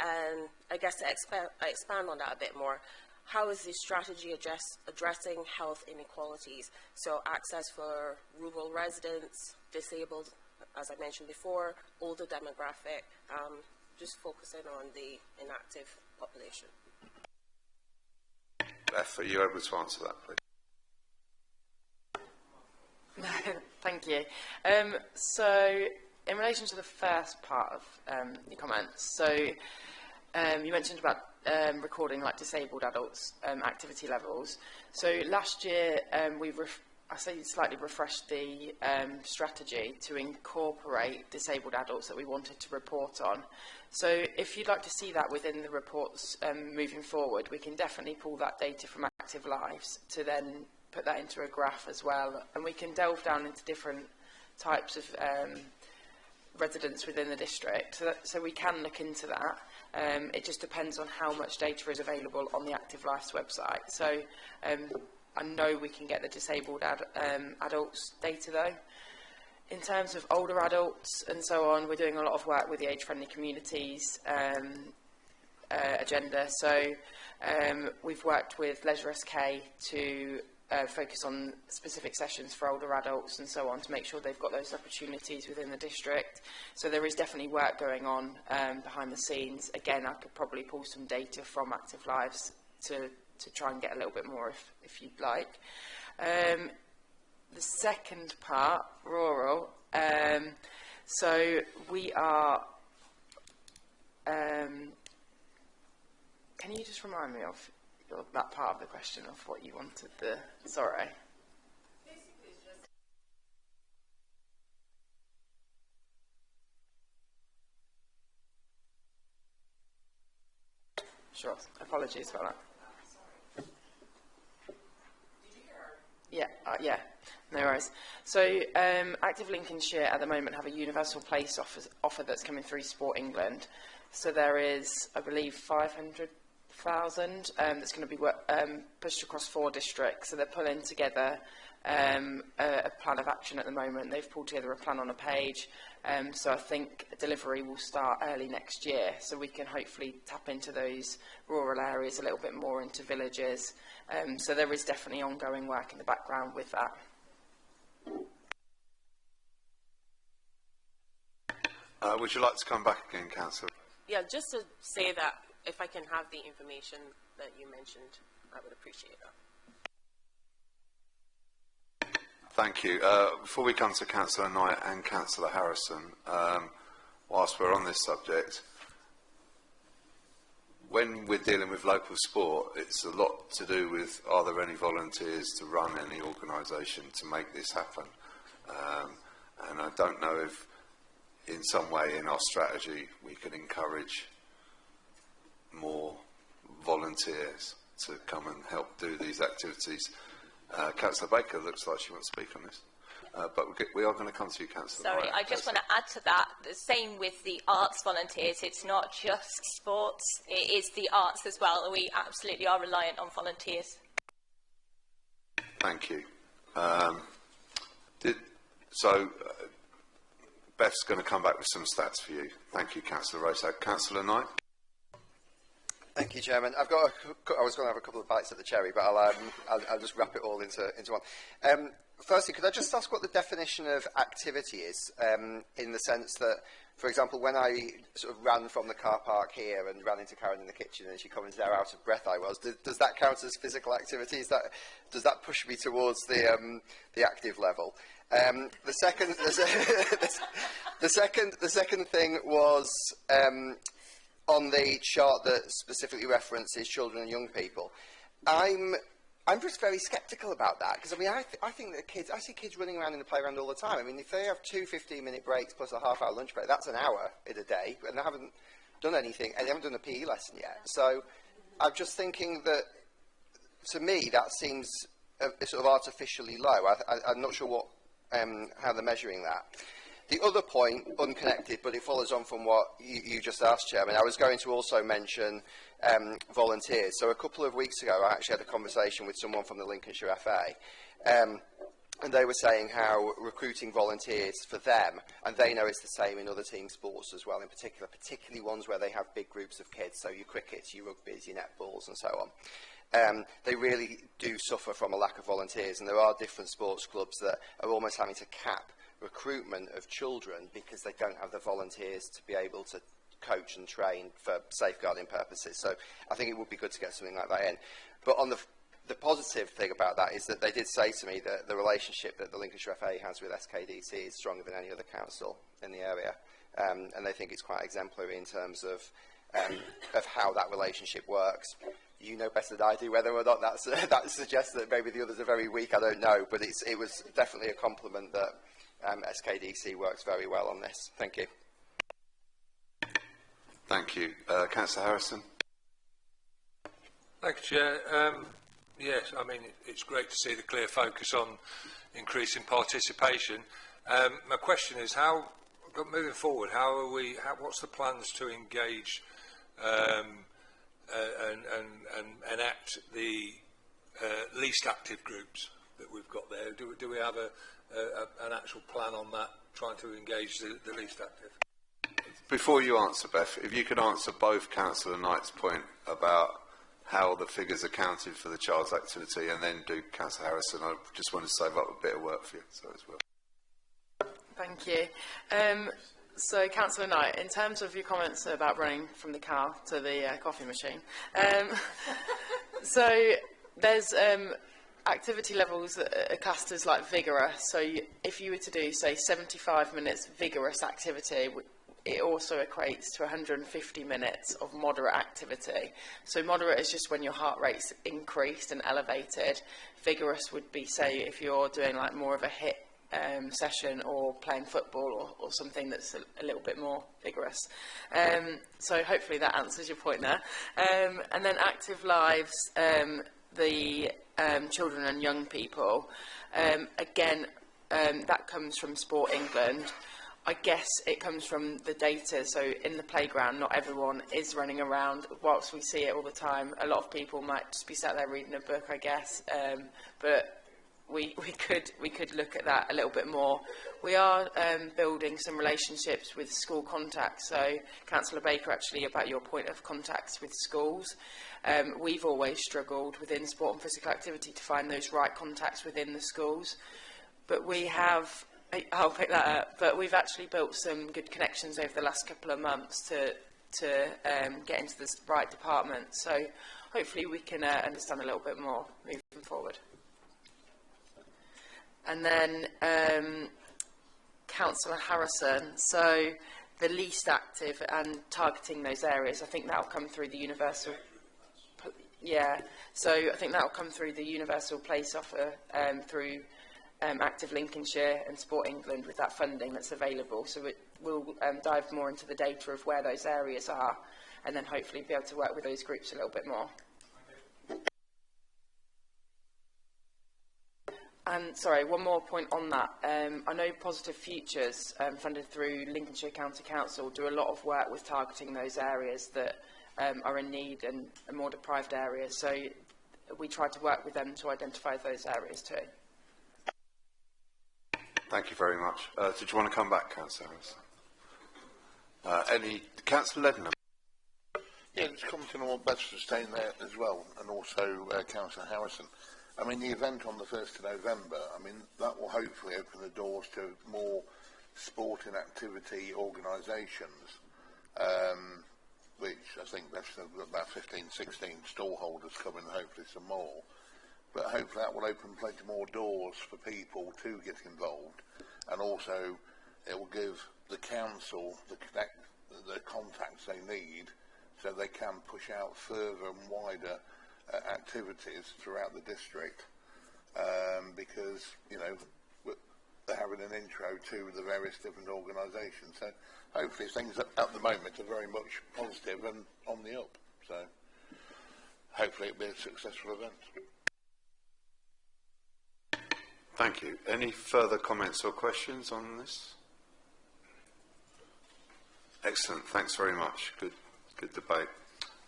And I guess to expand on that a bit more, how is this strategy addressing health inequalities? So access for rural residents, disabled, as I mentioned before, older demographic, just focusing on the inactive population. Beth, are you able to answer that, please? Thank you. So, in relation to the first part of your comments, so you mentioned about recording like disabled adults' activity levels. So last year I say slightly refreshed the strategy to incorporate disabled adults that we wanted to report on. So if you'd like to see that within the reports moving forward, we can definitely pull that data from Active Lives to then put that into a graph as well, and we can delve down into different types of residents within the district, so we can look into that. It just depends on how much data is available on the Active Lives website. So I know we can get the disabled adults data though. In terms of older adults and so on, we're doing a lot of work with the age-friendly communities agenda. So we've worked with Leisure SK to focus on specific sessions for older adults and so on to make sure they've got those opportunities within the district. So there is definitely work going on behind the scenes. Again, I could probably pull some data from Active Lives to try and get a little bit more if you'd like. The second part, rural, so we are, can you just remind me of that part of the question of what you wanted the, sorry. Sure, apologies for that. Yeah, no worries. So Active Lincolnshire at the moment have a universal place offer that's coming through Sport England. So there is, I believe, 500,000 that's going to be pushed across 4 districts. So they're pulling together a plan of action at the moment. They've pulled together a plan on a page. So I think delivery will start early next year. So we can hopefully tap into those rural areas a little bit more, into villages. So there is definitely ongoing work in the background with that. Would you like to come back again, Councillor? Yeah, just to say that if I can have the information that you mentioned, I would appreciate that. Thank you. Before we come to Councillor Knight and Councillor Harrison, whilst we're on this subject, when we're dealing with local sport, it's a lot to do with, are there any volunteers to run any organisation to make this happen? And I don't know if in some way in our strategy we can encourage more volunteers to come and help do these activities. Councillor Baker looks like she wants to speak on this. But we are going to come to you, Councillor. Sorry, I just want to add to that. The same with the arts volunteers. It's not just sports, it is the arts as well. We absolutely are reliant on volunteers. Thank you. Beth's going to come back with some stats for you. Thank you, Councillor Rosak. Councillor Knight. Thank you, Chairman. I was going to have a couple of bites at the cherry, but I'll just wrap it all into one. Firstly, could I just ask what the definition of activity is, in the sense that, for example, when I sort of ran from the car park here and ran into Karen in the kitchen and she commented how out of breath I was, does that count as physical activity? Does that push me towards the active level? The second thing was on the chart that specifically references children and young people. I'm just very sceptical about that, because I mean, I think that I see kids running around in the playground all the time. I mean, if they have 2 15-minute breaks plus a half-hour lunch break, that's an hour in a day, and they haven't done anything, and they haven't done a PE lesson yet. So I'm just thinking that, to me, that seems sort of artificially low. I'm not sure how they're measuring that. The other point, unconnected, but it follows on from what you just asked, Chairman, I was going to also mention volunteers. So a couple of weeks ago, I actually had a conversation with someone from the Lincolnshire FA, and they were saying how recruiting volunteers for them, and they know it's the same in other team sports as well, in particular, particularly ones where they have big groups of kids, so your crickets, your rugbies, your netballs, and so on. they really do suffer from a lack of volunteers, and there are different sports clubs that are almost having to cap recruitment of children because they don't have the volunteers to be able to coach and train for safeguarding purposes. So I think it would be good to get something like that in. But on the positive thing about that is that they did say to me that the relationship that the Lincolnshire FA has with SKDC is stronger than any other council in the area, and they think it's quite exemplary in terms of how that relationship works. You know better than I do whether or not that suggests that maybe the others are very weak. I don't know, but it was definitely a compliment that SKDC works very well on this. Thank you. Thank you. Councillor Harrison. Thank you, Chair. Yes, I mean, it's great to see the clear focus on increasing participation. My question is, moving forward, what's the plans to engage and enact the least active groups that we've got there? Do we have an actual plan on that, trying to engage the least active? Before you answer, Beth, if you could answer both Councillor Knight's point about how the figures are counted for the child's activity, and then do Councillor Harrison. I just want to save up a bit of work for you so as well. Thank you. So, Councillor Knight, in terms of your comments about running from the car to the coffee machine, so there's activity levels that are classed as like vigorous. So if you were to do, say, 75 minutes vigorous activity, it also equates to 150 minutes of moderate activity. So moderate is just when your heart rate's increased and elevated. Vigorous would be, say, if you're doing like more of a HIIT session or playing football or something that's a little bit more vigorous. So hopefully that answers your point there. And then active lives, the children and young people, again, that comes from Sport England. I guess it comes from the data. So in the playground, not everyone is running around. Whilst we see it all the time, a lot of people might just be sat there reading a book, I guess. But we could look at that a little bit more. We are building some relationships with school contacts. So Councillor Baker, actually, about your point of contacts with schools, we've always struggled within sport and physical activity to find those right contacts within the schools. But we have. I'll pick that up. But we've actually built some good connections over the last couple of months to get into the right department. So hopefully we can understand a little bit more moving forward. And then Councillor Harrison. So the least active and targeting those areas. I think that will come through the universal. Yeah. So I think that will come through the universal place offer through. Active Lincolnshire and Sport England with that funding that's available. So we'll dive more into the data of where those areas are, and then hopefully be able to work with those groups a little bit more. And sorry, one more point on that. I know Positive Futures, funded through Lincolnshire County Council, do a lot of work with targeting those areas that are in need and more deprived areas. So we try to work with them to identify those areas too. Thank you very much. Did you want to come back, Councillor Harrison? Councillor Ledner? Yeah, just commenting on what Beth's saying there as well, and also Councillor Harrison. I mean, the event on the 1st of November, I mean, that will hopefully open the doors to more sporting activity organisations, which I think Beth said about 15, 16 stallholders coming, hopefully some more. But hopefully that will open plenty more doors for people to get involved, and also it will give the council the contacts they need, so they can push out further and wider activities throughout the district. Because they're having an intro to the various different organisations. So hopefully things at the moment are very much positive and on the up. So hopefully it'll be a successful event. Thank you. Any further comments or questions on this? Excellent. Thanks very much. Good debate.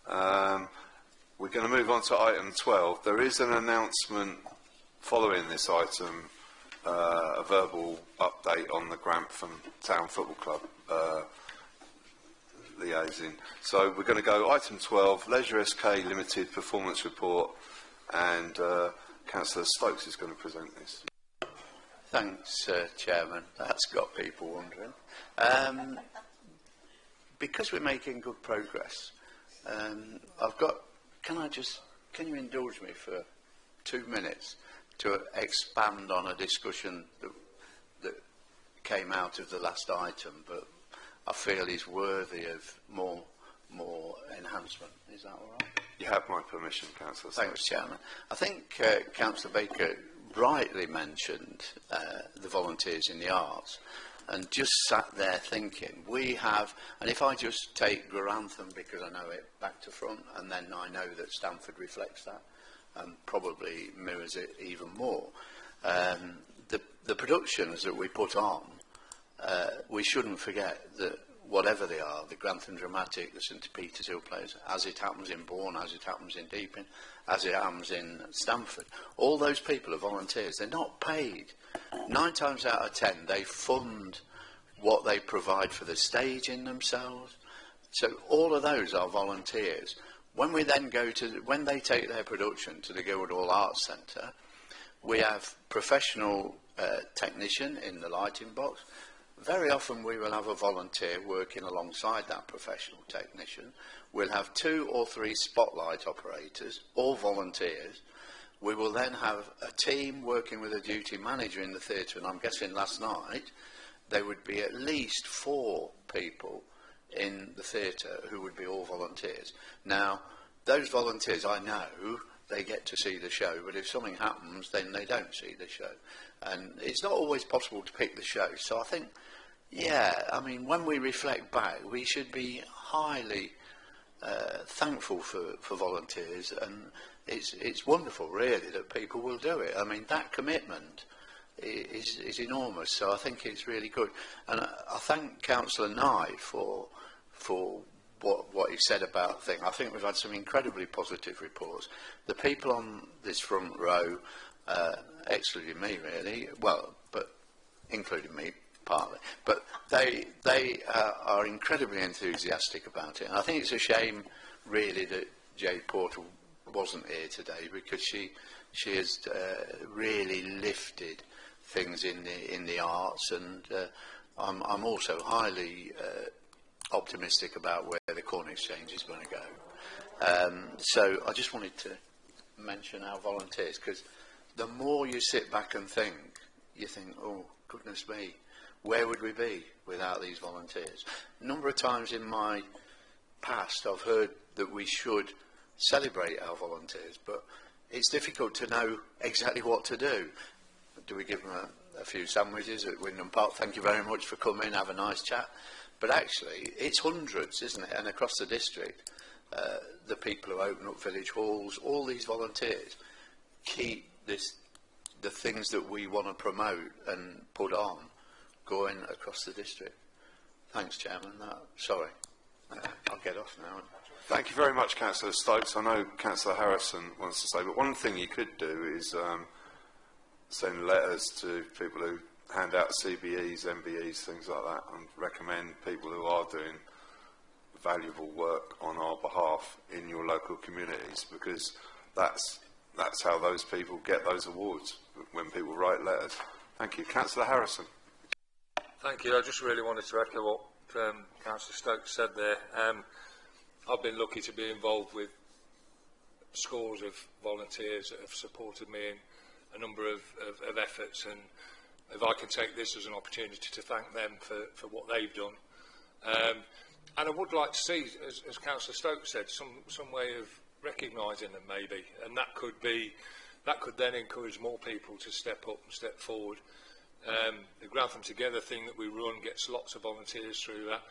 We're going to move on to item 12. There is an announcement following this item, a verbal update on the Grantham Town Football Club. liaising. So we're going to go item 12, Leisure SK Limited Performance Report, and Councillor Stokes is going to present this. Thanks, Chairman. That's got people wondering. Because we're making good progress, can you indulge me for 2 minutes to expand on a discussion that came out of the last item, but I feel is worthy of more enhancement. Is that all right? You have my permission, Councillor. Thanks, Chairman. I think Councillor Baker rightly mentioned the volunteers in the arts, and just sat there thinking, we have, and if I just take Grantham because I know it back to front, and then I know that Stamford reflects that, and probably mirrors it even more. The productions that we put on, we shouldn't forget that whatever they are, the Grantham Dramatic, the St Peter's Hill Plays, as it happens in Bourne, as it happens in Deeping, as it happens in Stamford, all those people are volunteers. They're not paid. 9 times out of 10, they fund what they provide for the stage in themselves. So all of those are volunteers. When we then when they take their production to the Guildhall Arts Centre, we have professional technician in the lighting box. Very often we will have a volunteer working alongside that professional technician. We'll have 2 or 3 spotlight operators, all volunteers. We will then have a team working with a duty manager in the theatre, and I'm guessing last night there would be at least 4 people in the theatre who would be all volunteers. Now, those volunteers, I know, they get to see the show, but if something happens, then they don't see the show. And it's not always possible to pick the show. So I think, yeah, I mean, when we reflect back, we should be highly thankful for volunteers, and it's wonderful, really, that people will do it. I mean, that commitment is enormous, so I think it's really good. And I thank Councillor Nye for what he said about things. I think we've had some incredibly positive reports. The people on this front row, excluding me really, well, but including me partly, but they are incredibly enthusiastic about it. And I think it's a shame really that Jade Porter wasn't here today, because she has really lifted things in the arts, and I'm also highly optimistic about where the Corn Exchange is going to go. So I just wanted to mention our volunteers, because the more you sit back and think, you think, oh, goodness me, where would we be without these volunteers? A number of times in my past I've heard that we should celebrate our volunteers, but it's difficult to know exactly what to do. Do we give them a few sandwiches at Wyndham Park? Thank you very much for coming, have a nice chat. But actually, it's hundreds, isn't it? And across the district, the people who open up village halls, all these volunteers keep the things that we want to promote and put on going across the district. Thanks, Chairman. Sorry, I'll get off now. Thank you very much, Councillor Stokes. I know Councillor Harrison wants to say, but one thing you could do is send letters to people who hand out CBEs, MBEs, things like that, and recommend people who are doing valuable work on our behalf in your local communities, because that's how those people get those awards, when people write letters. Thank you. Councillor Harrison. Thank you. I just really wanted to echo what Councillor Stokes said there. I've been lucky to be involved with scores of volunteers that have supported me in a number of efforts, and if I can take this as an opportunity to thank them for what they've done. And I would like to see, as Councillor Stokes said, some way of recognising them maybe, and that could then encourage more people to step up and step forward. The Grantham Together thing that we run gets lots of volunteers through that.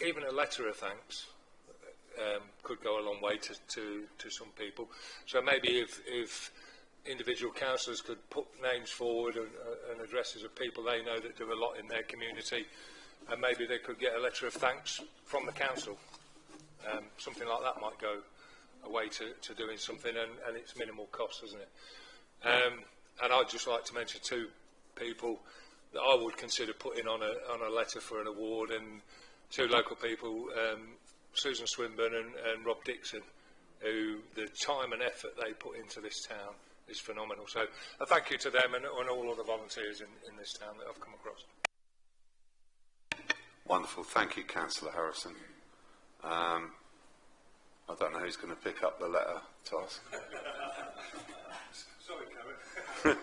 Even a letter of thanks could go a long way to some people. So maybe if individual councillors could put names forward and addresses of people they know that do a lot in their community, and maybe they could get a letter of thanks from the council. Something like that might go a way to doing something, and it's minimal cost, isn't it? And I'd just like to mention 2 people that I would consider putting on a letter for an award, and two local people, Susan Swinburne and Rob Dixon, who the time and effort they put into this town is phenomenal. So a thank you to them and all other volunteers in this town that I've come across. Wonderful. Thank you, Councillor Harrison. I don't know who's going to pick up the letter task. Sorry, Karen.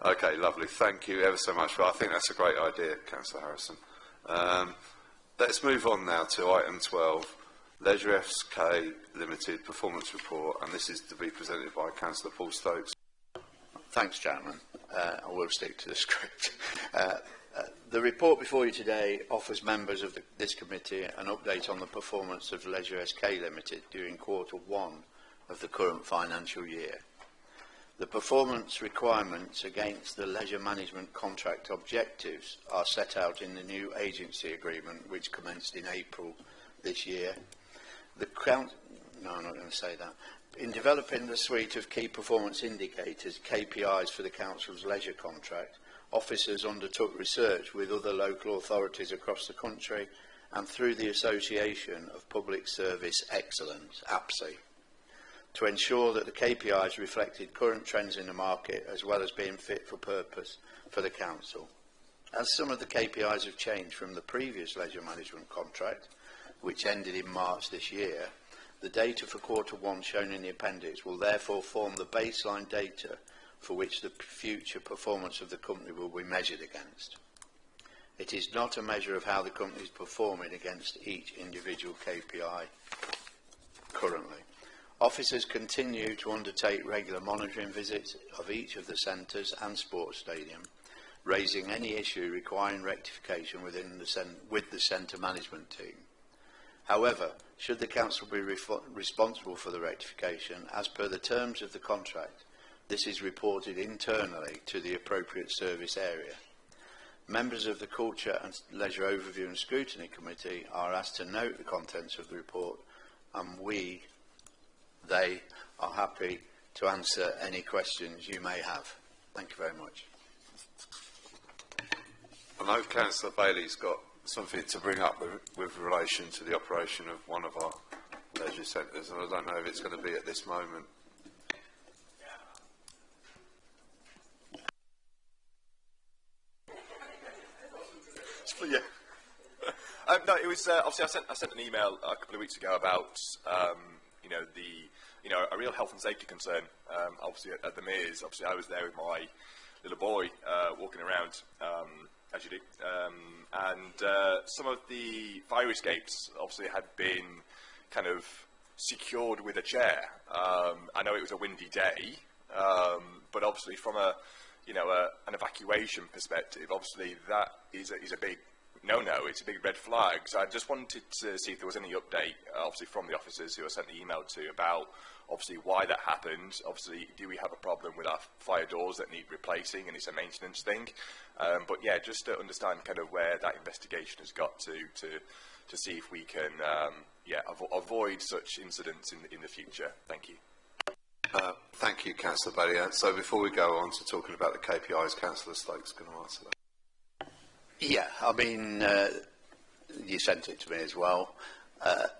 Okay, lovely. Thank you ever so much. Well, I think that's a great idea, Councillor Harrison. Let's move on now to item 12, Leisure FK Limited Performance Report, and this is to be presented by Councillor Paul Stokes. Thanks, Chairman. I will stick to the script. The report before you today offers members of this committee an update on the performance of Leisure SK Limited during Q1 of the current financial year. The performance requirements against the leisure management contract objectives are set out in the new agency agreement which commenced in April this year. I'm not going to say that. In developing the suite of key performance indicators, KPIs for the Council's leisure contract, officers undertook research with other local authorities across the country and through the Association of Public Service Excellence, APSE, to ensure that the KPIs reflected current trends in the market as well as being fit for purpose for the Council. As some of the KPIs have changed from the previous leisure management contract, which ended in March this year, the data for Q1 shown in the appendix will therefore form the baseline data for which the future performance of the company will be measured against. It is not a measure of how the company is performing against each individual KPI currently. Officers continue to undertake regular monitoring visits of each of the centres and sports stadium, raising any issue requiring rectification with the centre management team. However, should the Council be responsible for the rectification, as per the terms of the contract, this is reported internally to the appropriate service area. Members of the Culture and Leisure Overview and Scrutiny Committee are asked to note the contents of the report, and they are happy to answer any questions you may have. Thank you very much. I know Councillor Bailey's got something to bring up with relation to the operation of one of our leisure centres, and I don't know if it's going to be at this moment. Yeah. No, it was obviously I sent an email a couple of weeks ago about a real health and safety concern. Obviously at the Mears, obviously I was there with my little boy walking around, as you do, and some of the fire escapes obviously had been kind of secured with a chair. I know it was a windy day, but obviously from an evacuation perspective, obviously that is a big no-no, it's a big red flag. So I just wanted to see if there was any update, obviously from the officers who I sent the email to, about obviously why that happened. Obviously, do we have a problem with our fire doors that need replacing, and it's a maintenance thing? But yeah, just to understand kind of where that investigation has got to see if we can avoid such incidents in the future. Thank you. Thank you, Councillor Bailey. So before we go on to talking about the KPIs, Councillor Stokes going to answer that. Yeah, I mean, you sent it to me as well. I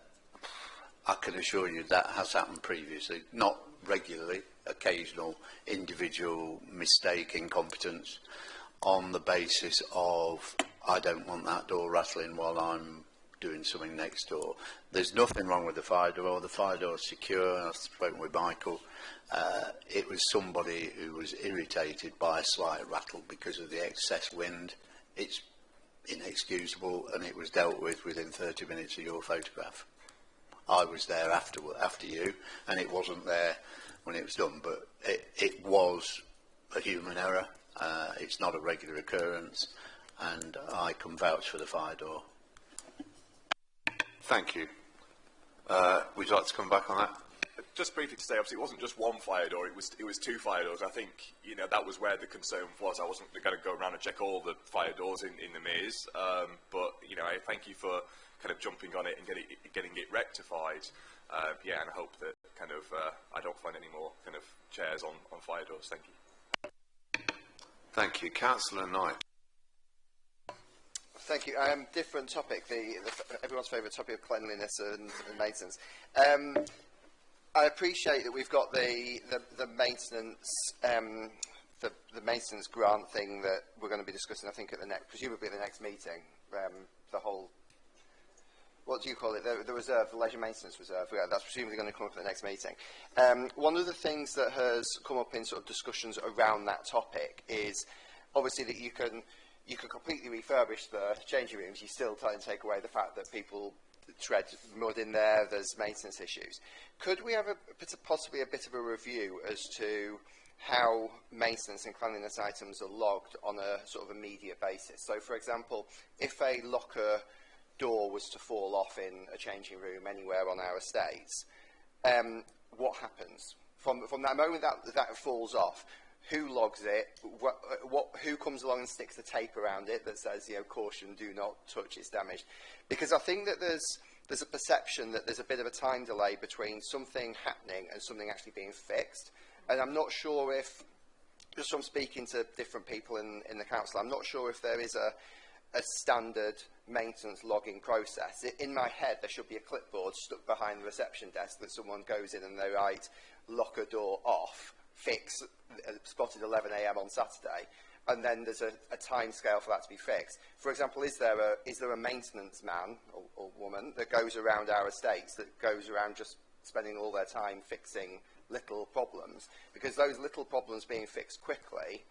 can assure you that has happened previously, not regularly, occasional individual mistake, incompetence, on the basis of, I don't want that door rattling while I'm doing something next door. There's nothing wrong with the fire door is secure. I've spoken with Michael. It was somebody who was irritated by a slight rattle because of the excess wind. It's inexcusable, and it was dealt with within 30 minutes of your photograph. I was there after you, and it wasn't there when it was done, but it was a human error. It's not a regular occurrence, and I can vouch for the fire door. Thank you. Would you like to come back on that? Just briefly to say, obviously, it wasn't just one fire door; it was two fire doors. I think that was where the concern was. I wasn't going to go around and check all the fire doors in the Mears, but I thank you for kind of jumping on it and getting it rectified. And I hope that kind of I don't find any more kind of chairs on fire doors. Thank you. Thank you, Councillor Knight. Thank you. Different topic, everyone's favourite topic of cleanliness and maintenance. I appreciate that we've got the maintenance the maintenance grant thing that we're going to be discussing, I think, presumably at the next meeting. The whole, what do you call it? The reserve, the leisure maintenance reserve. Yeah, that's presumably going to come up at the next meeting. One of the things that has come up in sort of discussions around that topic is obviously that you can completely refurbish the changing rooms. You still try and take away the fact that people tread mud in there. There's maintenance issues. Could we have possibly a bit of a review as to how maintenance and cleanliness items are logged on a sort of immediate basis? So, for example, if a locker door was to fall off in a changing room anywhere on our estates, what happens? From that moment that falls off, who logs it? Who comes along and sticks the tape around it that says, caution, do not touch, it's damaged? Because I think that there's a perception that there's a bit of a time delay between something happening and something actually being fixed. And I'm not sure if, just from speaking to different people in the council, I'm not sure if there is a standard maintenance logging process. In my head, there should be a clipboard stuck behind the reception desk that someone goes in and they write, locker door off, fix, spotted 11 AM on Saturday, and then there's a time scale for that to be fixed. For example, is there a maintenance man or woman that goes around our estates, that goes around just spending all their time fixing little problems? Because those little problems being fixed quickly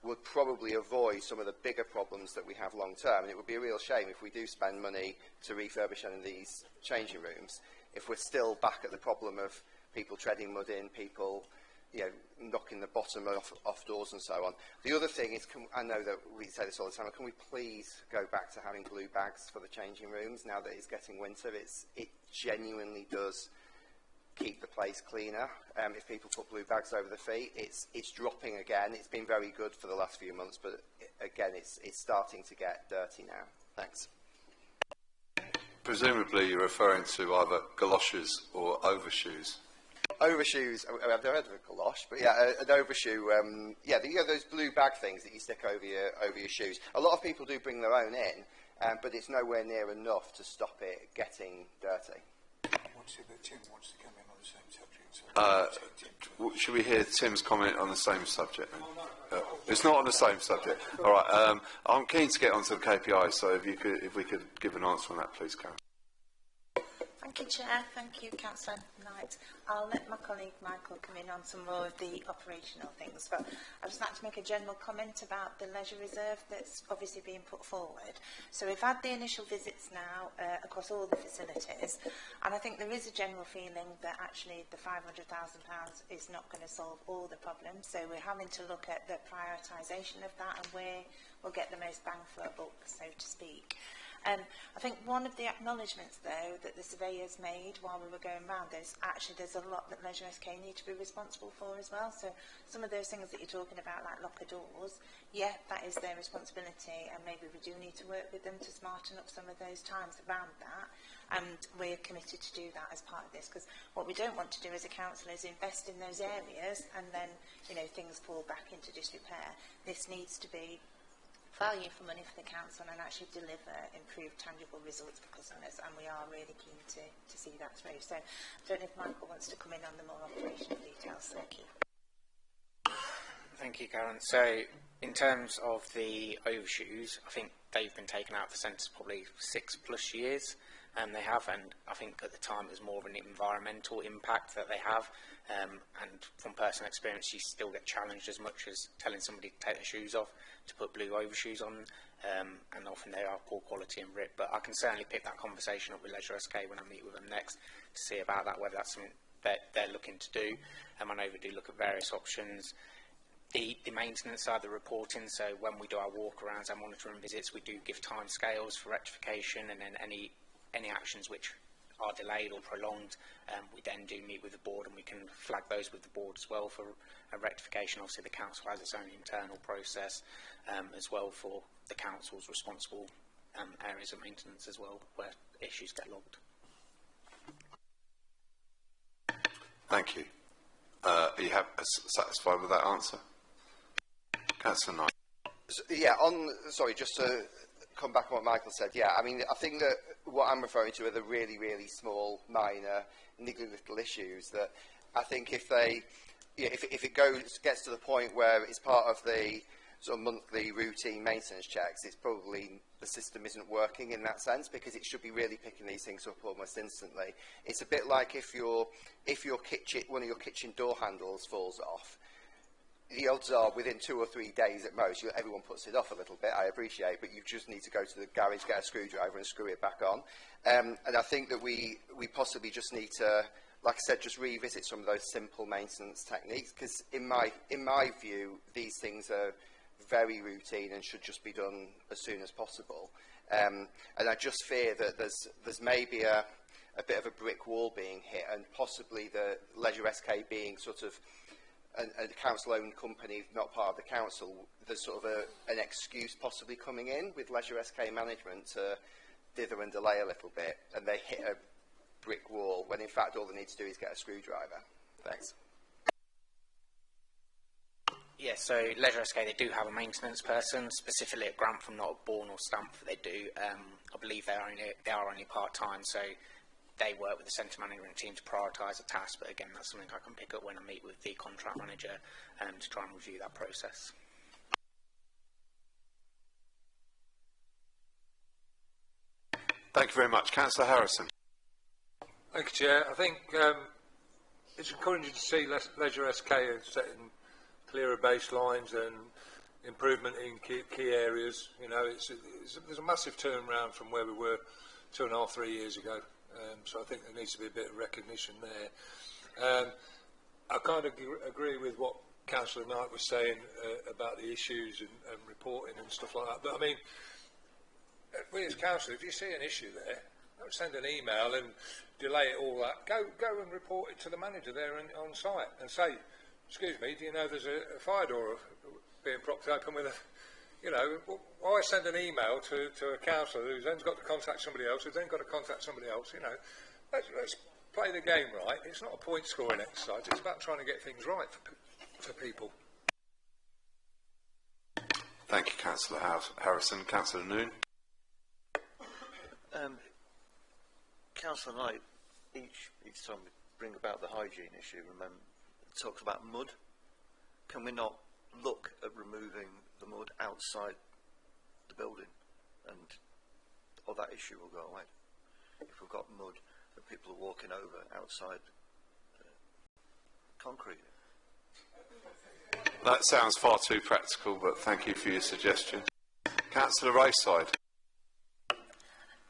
would probably avoid some of the bigger problems that we have long term. And it would be a real shame if we do spend money to refurbish any of these changing rooms, if we're still back at the problem of people treading mud in, people knocking the bottom off doors and so on. The other thing is, I know that we say this all the time, can we please go back to having blue bags for the changing rooms now that it's getting winter? It genuinely does keep the place cleaner. If people put blue bags over the feet, it's dropping again. It's been very good for the last few months, but again, it's starting to get dirty now. Thanks. Presumably you're referring to either galoshes or overshoes. Overshoes, I've never heard of a galosh, but yeah, an overshoe, those blue bag things that you stick over your shoes. A lot of people do bring their own in, but it's nowhere near enough to stop it getting dirty. Tim wants to come in on the same subject. Should we hear Tim's comment on the same subject then? It's not on the same subject. All right, I'm keen to get onto the KPIs, so if we could give an answer on that, please, Karen. Thank you, Chair. Thank you, Councillor Knight. I'll let my colleague Michael come in on some more of the operational things, but I'd just like to make a general comment about the leisure reserve that's obviously being put forward. So we've had the initial visits now across all the facilities, and I think there is a general feeling that actually the £500,000 is not going to solve all the problems. So we're having to look at the prioritisation of that and where we'll get the most bang for a buck, so to speak. I think one of the acknowledgements, though, that the surveyors made while we were going round is actually there's a lot that Leisure SK need to be responsible for as well. So some of those things that you're talking about, like locker doors, yeah, that is their responsibility, and maybe we do need to work with them to smarten up some of those times around that. And we're committed to do that as part of this, because what we don't want to do as a council is invest in those areas and then, things fall back into disrepair. This needs to be value for money for the council and actually deliver improved tangible results for customers, and we are really keen to see that through. So I don't know if Michael wants to come in on the more operational details. Thank you. Thank you, Karen. So in terms of the overshoes, I think they've been taken out of the centres probably 6+ years. They have, and I think at the time it was more of an environmental impact that they have, and from personal experience you still get challenged as much as telling somebody to take their shoes off to put blue overshoes on, and often they are poor quality and ripped. But I can certainly pick that conversation up with Leisure SK when I meet with them next to see about that, whether that's something that they're looking to do. I know we do look at various options. The maintenance side, the reporting, so when we do our walk-arounds, our monitoring visits, we do give time scales for rectification, and then any actions which are delayed or prolonged, we then do meet with the board, and we can flag those with the board as well for a rectification. Obviously the council has its own internal process as well for the council's responsible areas of maintenance as well, where issues get logged. Thank you. Are you satisfied with that answer? Councillor Knight. Yeah, sorry, just to come back on what Michael said, yeah, I mean, I think that what I'm referring to are the really, really small, minor, niggly little issues that I think if they, yeah, if it gets to the point where it's part of the sort of monthly routine maintenance checks, it's probably the system isn't working in that sense, because it should be really picking these things up almost instantly. It's a bit like if your kitchen, one of your kitchen door handles falls off. The odds are within 2 or 3 days at most, everyone puts it off a little bit, I appreciate, but you just need to go to the garage, get a screwdriver and screw it back on. And I think that we possibly just need to, like I said, just revisit some of those simple maintenance techniques, because in my view, these things are very routine and should just be done as soon as possible. And I just fear that there's maybe a bit of a brick wall being hit, and possibly the Leisure SK being sort of a council-owned company, not part of the council, there's sort of an excuse possibly coming in with Leisure SK management to dither and delay a little bit, and they hit a brick wall, when in fact all they need to do is get a screwdriver. Thanks. Yeah, so Leisure SK, they do have a maintenance person, specifically at Grantham, not at Bourne or Stamford, they do. I believe they are only part-time, so they work with the centre management team to prioritise a task, but again, that's something I can pick up when I meet with the contract manager to try and review that process. Thank you very much. Councillor Harrison. Thank you, Chair. I think it's encouraging to see Leisure SK setting clearer baselines and improvement in key areas. You know, there's a massive turnaround from where we were 2.5, 3 years ago. So I think there needs to be a bit of recognition there. I kind of agree with what Councillor Knight was saying about the issues and reporting and stuff like that. But I mean, we as council, if you see an issue there, don't send an email and delay it all that. Go and report it to the manager there on site and say, excuse me, do you know there's a fire door being propped open with a, you know, why send an email to a councillor who's then got to contact somebody else, who's then got to contact somebody else, you know. Let's play the game right. It's not a point scoring exercise, it's about trying to get things right for people. Thank you, Councillor Harrison. Councillor Noon. Councillor Knight, each time we bring about the hygiene issue, remember, talks about mud. Can we not look at removing the mud outside the building, and all that issue will go away? If we've got mud that people are walking over outside concrete. That sounds far too practical, but thank you for your suggestion. Councillor Rayside.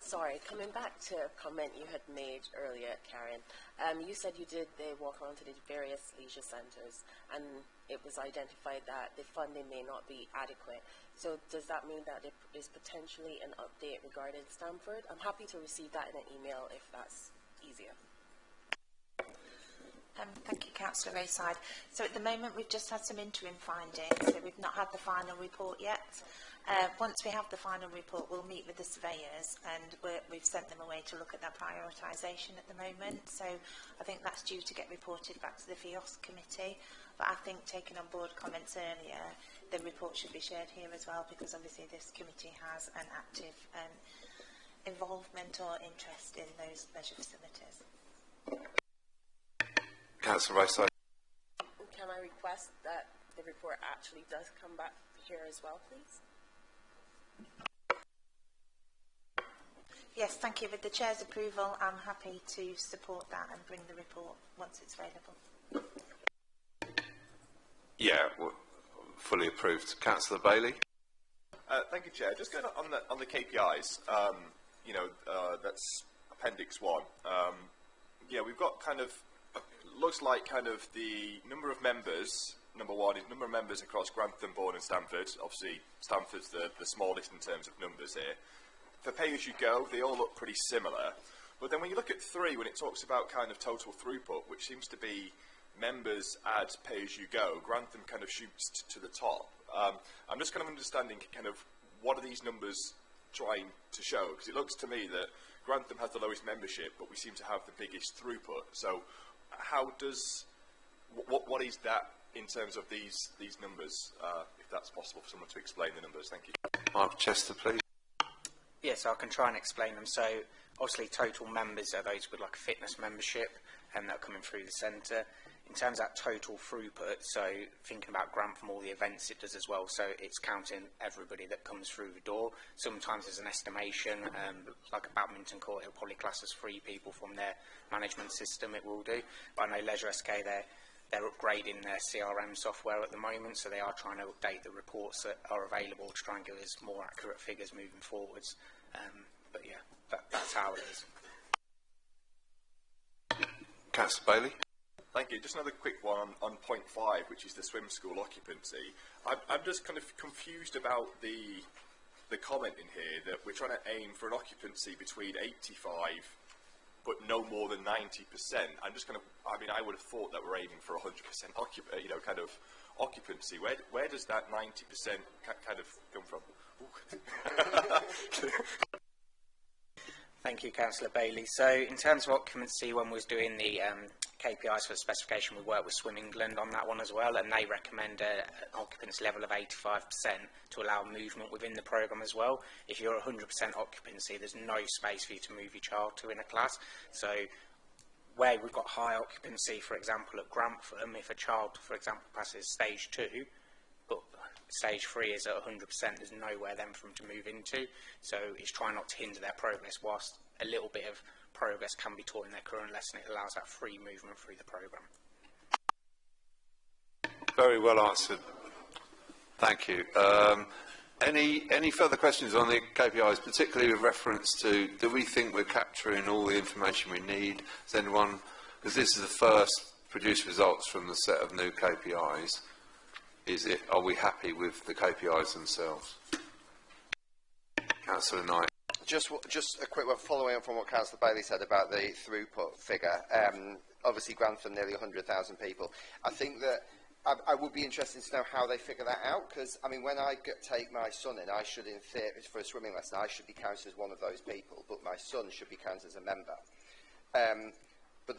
Sorry, coming back to a comment you had made earlier, Karen. You said you did the walk around to the various leisure centres, and it was identified that the funding may not be adequate. So does that mean that there is potentially an update regarding Stamford? I'm happy to receive that in an email if that's easier. Thank you, Councillor Rayside. So at the moment we've just had some interim findings, so we've not had the final report yet. Once we have the final report, we'll meet with the surveyors, and we've sent them away to look at their prioritisation at the moment. So I think that's due to get reported back to the FIOS committee. But I think, taking on board comments earlier, the report should be shared here as well, because obviously this committee has an active involvement or interest in those leisure facilities. Councillor Rayside. Can I request that the report actually does come back here as well, please? Yes, thank you. With the Chair's approval, I'm happy to support that and bring the report once it's available. Yeah, well, fully approved. Councillor Bailey. Thank you, Chair. Just going on the KPIs, you know, that's Appendix 1. Yeah, we've got kind of, looks like kind of the number of members, number one is number of members across Grantham, Bourne and Stamford. Obviously, Stamford's the smallest in terms of numbers here. For pay-as-you-go, they all look pretty similar. But then when you look at 3, when it talks about kind of total throughput, which seems to be members add pay-as-you-go, Grantham kind of shoots to the top. I'm just kind of understanding kind of what are these numbers trying to show? Because it looks to me that Grantham has the lowest membership, but we seem to have the biggest throughput. So how does, what is that in terms of these numbers, if that's possible for someone to explain the numbers? Thank you. Mark Chester, please. Yes, I can try and explain them. So, obviously, total members are those with like a fitness membership, and that are coming through the centre. In terms of that total throughput, so thinking about Grant from all the events it does as well, so it's counting everybody that comes through the door. Sometimes there's an estimation, like a badminton court, it'll probably class as 3 people from their management system, it will do. But I know Leisure SK, they're upgrading their CRM software at the moment, so they are trying to update the reports that are available to try and give us more accurate figures moving forwards. But yeah, that's how it is. Councillor Bailey. Thank you. Just another quick one on point 5, which is the swim school occupancy. I'm just kind of confused about the comment in here that we're trying to aim for an occupancy between 85 but no more than 90%. I'm just kind of, I mean, I would have thought that we're aiming for 100% occupancy. Where does that 90% kind of come from? Thank you, Councillor Bailey. So, in terms of occupancy, when we was doing the KPIs for the specification, we worked with Swim England on that one as well, and they recommend an occupancy level of 85% to allow movement within the programme as well. If you're 100% occupancy, there's no space for you to move your child to in a class. So, where we've got high occupancy, for example, at Grantham, if a child, for example, passes stage 2, but stage 3 is at 100%, there's nowhere then for them to move into. So it's trying not to hinder their progress, whilst a little bit of progress can be taught in their current lesson. It allows that free movement through the programme. Very well answered. Thank you. Any further questions on the KPIs, particularly with reference to, do we think we're capturing all the information we need? Is anyone, because this is the first produced results from the set of new KPIs, are we happy with the KPIs themselves? Councillor Knight. Just a quick one, following up from what Councillor Bailey said about the throughput figure. Obviously, Grantham, nearly 100,000 people. I think that I would be interested to know how they figure that out, because, I mean, when I take my son in, I should, in theory, for a swimming lesson, I should be counted as one of those people, but my son should be counted as a member. But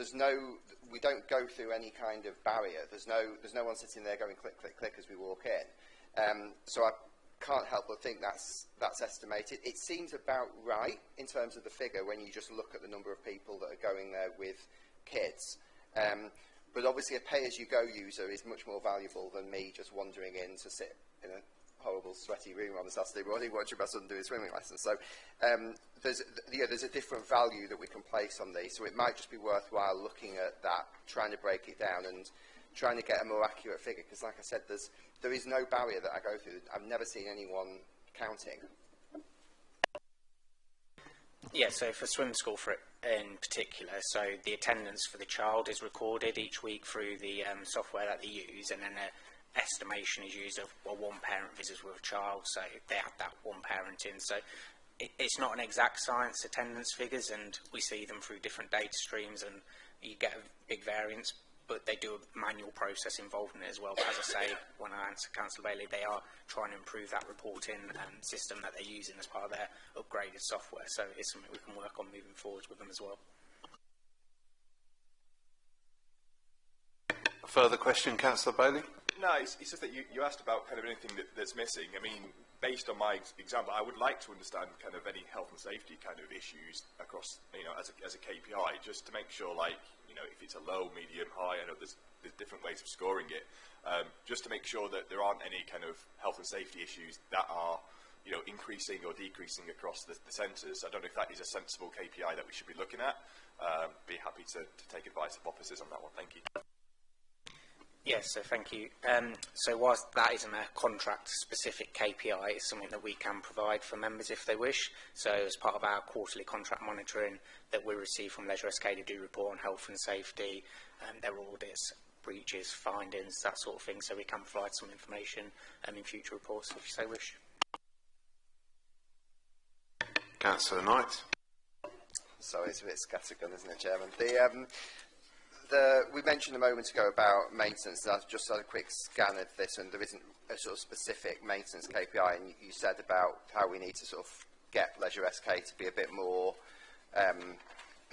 we don't go through any kind of barrier. There's no one sitting there going click, click, click as we walk in. So I can't help but think that's estimated. It seems about right in terms of the figure when you just look at the number of people that are going there with kids. But obviously a pay-as-you-go user is much more valuable than me just wandering in to sit in a horrible sweaty room on a Saturday morning watching my son do his swimming lessons. So there's a different value that we can place on these. So it might just be worthwhile looking at that, trying to break it down and trying to get a more accurate figure. Because like I said, there is no barrier that I go through. I've never seen anyone counting. Yeah, so for swim school in particular, so the attendance for the child is recorded each week through the software that they use, and then an estimation is used of one parent visits with a child, so they have that one parent in. So it's not an exact science, attendance figures, and we see them through different data streams, and you get a big variance, but they do a manual process involved in it as well. But as I say, when I answer Councillor Bailey, they are trying to improve that reporting system that they're using as part of their upgraded software. So it's something we can work on moving forward with them as well. A further question, Councillor Bailey? No, it's just that you asked about kind of anything that's missing. I mean, based on my example, I would like to understand kind of any health and safety kind of issues across, as a KPI, just to make sure, like, if it's a low, medium, high, I know there's different ways of scoring it, just to make sure that there aren't any kind of health and safety issues that are, increasing or decreasing across the centres. I don't know if that is a sensible KPI that we should be looking at. Be happy to take advice of officers on that one. Thank you. Yes, so thank you. So whilst that isn't a contract-specific KPI, it's something that we can provide for members if they wish. So as part of our quarterly contract monitoring that we receive from Leisure SK to do report on health and safety, their audits, breaches, findings, that sort of thing. So we can provide some information in future reports if you so wish. Councillor Knight. Sorry, it's a bit scattergun, isn't it, Chairman? We mentioned a moment ago about maintenance, and I've just had a quick scan of this, and there isn't a sort of specific maintenance KPI, and you said about how we need to sort of get Leisure SK to be a bit more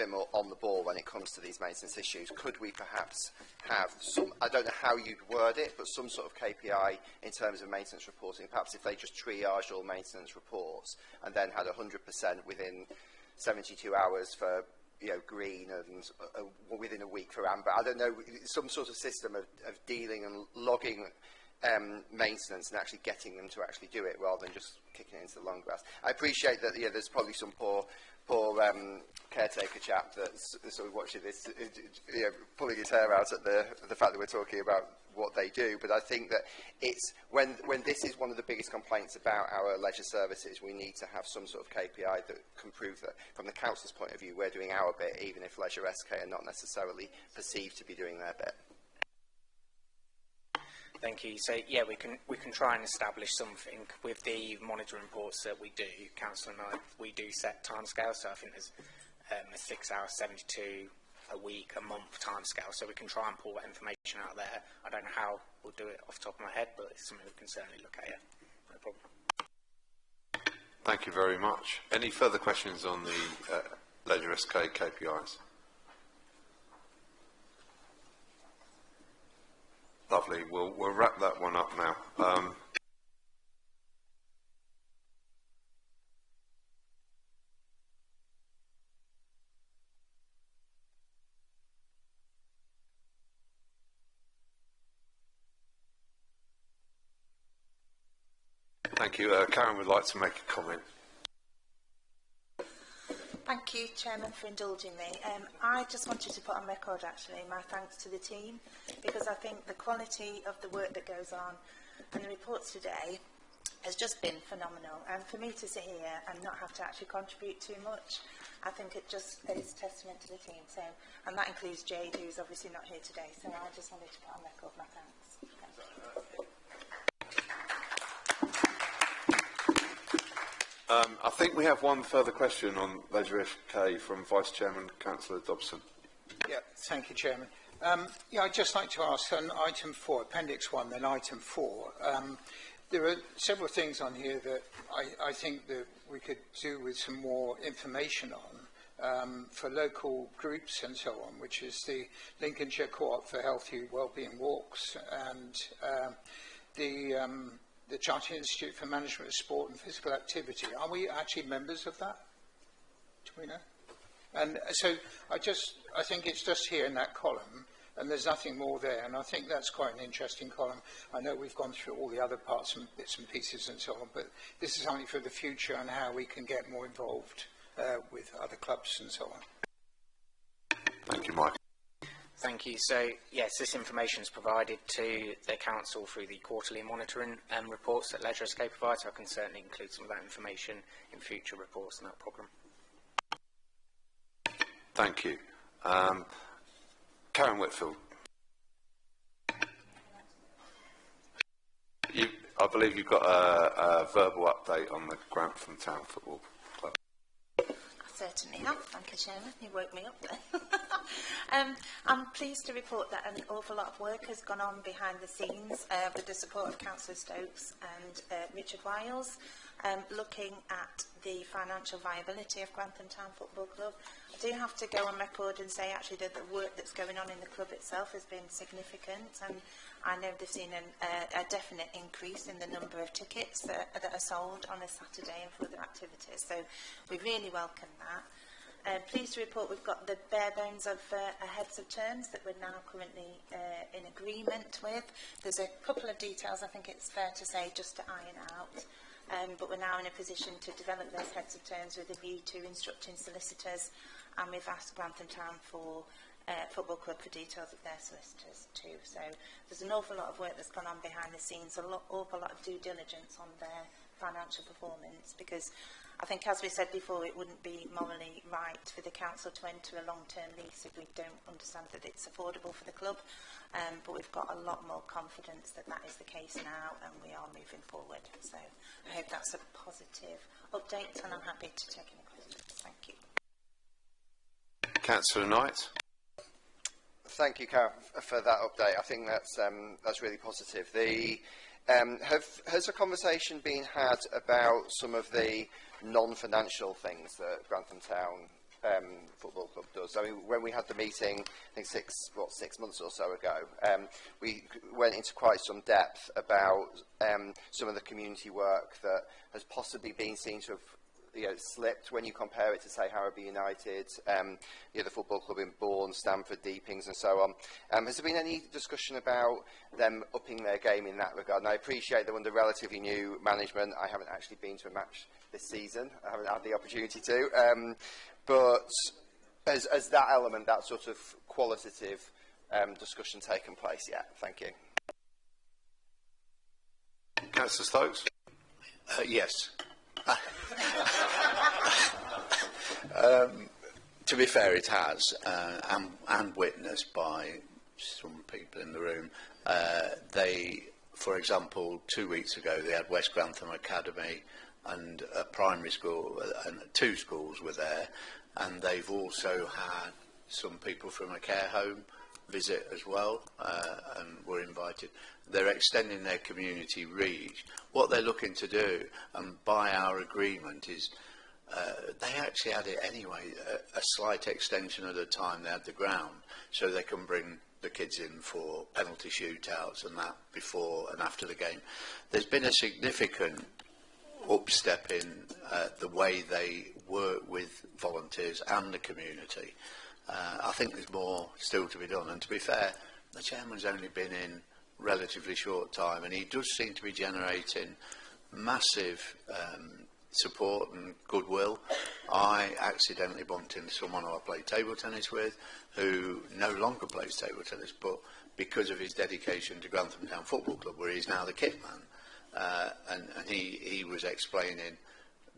bit more on the ball when it comes to these maintenance issues. Could we perhaps have some, I don't know how you'd word it, but some sort of KPI in terms of maintenance reporting? Perhaps if they just triage all maintenance reports and then had 100% within 72 hours for green and within a week for amber. I don't know, some sort of system of dealing and logging maintenance and actually getting them to actually do it rather than just kicking it into the long grass. I appreciate that there's probably some poor caretaker chap that's sort of watching this, pulling his hair out at the fact that we're talking about what they do, but I think that it's when this is one of the biggest complaints about our leisure services, we need to have some sort of KPI that can prove that from the council's point of view we're doing our bit, even if Leisure SK are not necessarily perceived to be doing their bit. Thank you. So yeah, we can try and establish something with the monitoring reports that we do. Council and I, we do set timescales. So I think there's a 6 hour, 72 a week, a month timescale. So we can try and pull that information out there. I don't know how we'll do it off the top of my head, but it's something we can certainly look at. Yeah, no problem. Thank you very much. Any further questions on the Leisure SK KPIs? Lovely. We'll wrap that one up now. Thank you. Karen would like to make a comment. Thank you, Chairman, for indulging me. I just wanted to put on record, actually, my thanks to the team, because I think the quality of the work that goes on and the reports today has just been phenomenal. And for me to sit here and not have to actually contribute too much, I think it just is testament to the team. So, and that includes Jade, who's obviously not here today. So I just wanted to put on record my thanks. I think we have one further question on Leisure SK from Vice Chairman Councillor Dobson. Yeah, thank you, Chairman. I'd just like to ask on item 4, Appendix 1, then item 4. There are several things on here that I think that we could do with some more information on for local groups and so on, which is the Lincolnshire Co-op for Healthy Wellbeing Walks and the Chartered Institute for Management of Sport and Physical Activity. Are we actually members of that? Do we know? And so I think it's just here in that column, and there's nothing more there, and I think that's quite an interesting column. I know we've gone through all the other parts and bits and pieces and so on, but this is something for the future and how we can get more involved with other clubs and so on. Thank you, Mike. Thank you. So, yes, this information is provided to the Council through the quarterly monitoring reports that Leisure SK provides. So I can certainly include some of that information in future reports, no problem. Thank you. Karen Whitfield. I believe you've got a verbal update on the Grantham Town Football Club. Certainly have. Thank you, Chairman. You woke me up there. I'm pleased to report that an awful lot of work has gone on behind the scenes with the support of Councillor Stokes and Richard Wiles, looking at the financial viability of Grantham Town Football Club. I do have to go on record and say actually that the work that's going on in the club itself has been significant, and I know they've seen a definite increase in the number of tickets that are sold on a Saturday and for other activities. So we really welcome that. Pleased to report we've got the bare bones of heads of terms that we're now currently in agreement with. There's a couple of details I think it's fair to say just to iron out. But we're now in a position to develop those heads of terms with a view to instructing solicitors, and we've asked Grantham Town for Football Club for details of their solicitors too. So there's an awful lot of work that's gone on behind the scenes, awful lot of due diligence on their financial performance, because I think, as we said before, it wouldn't be morally right for the council to enter a long-term lease if we don't understand that it's affordable for the club. But we've got a lot more confidence that that is the case now, and we are moving forward. So I hope that's a positive update, and I'm happy to take any questions. Thank you. Councillor Knight. Thank you, Karen, for that update. I think that's really positive. Has a conversation been had about some of the non-financial things that Grantham Town Football Club does. I mean, when we had the meeting, I think 6 months or so ago, we went into quite some depth about some of the community work that has possibly been seen to have slipped when you compare it to, say, Harrowby United, the football club in Bourne, Stamford, Deepings and so on. Has there been any discussion about them upping their game in that regard? And I appreciate they're under relatively new management. I haven't actually been to a match this season. I haven't had the opportunity to. But has that element, that sort of qualitative discussion taken place yet? Thank you. Councillor Stokes? Yes. To be fair, it has, and witnessed by some people in the room. They, for example, 2 weeks ago, they had West Grantham Academy and a primary school, and 2 schools were there, and they've also had some people from a care home visit as well, and were invited. They're extending their community reach. What they're looking to do, and by our agreement, is they actually had it anyway, a slight extension at a time. They had the ground, so they can bring the kids in for penalty shootouts and that before and after the game. There's been a significant upstep in the way they work with volunteers and the community. I think there's more still to be done, and to be fair, the chairman's only been in relatively short time, and he does seem to be generating massive support and goodwill. I accidentally bumped into someone who I played table tennis with, who no longer plays table tennis, but because of his dedication to Grantham Town Football Club, where he's now the kit man, and he was explaining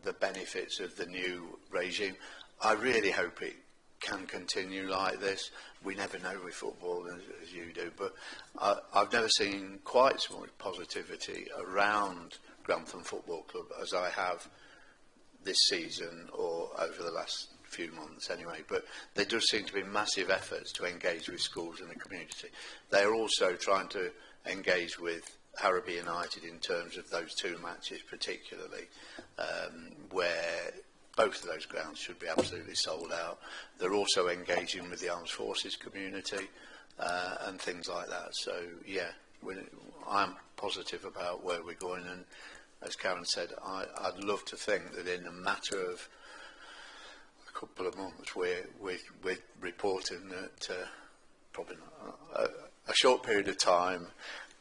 the benefits of the new regime. I really hope it can continue like this. We never know with football as you do, but I've never seen quite so much positivity around Grantham Football Club as I have this season, or over the last few months anyway. But there does seem to be massive efforts to engage with schools and the community. They're also trying to engage with Harrowby United in terms of those 2 matches particularly, where both of those grounds should be absolutely sold out. They're also engaging with the Armed Forces community and things like that. So, yeah, I'm positive about where we're going, and as Karen said, I'd love to think that in a matter of a couple of months we're reporting that probably not, a short period of time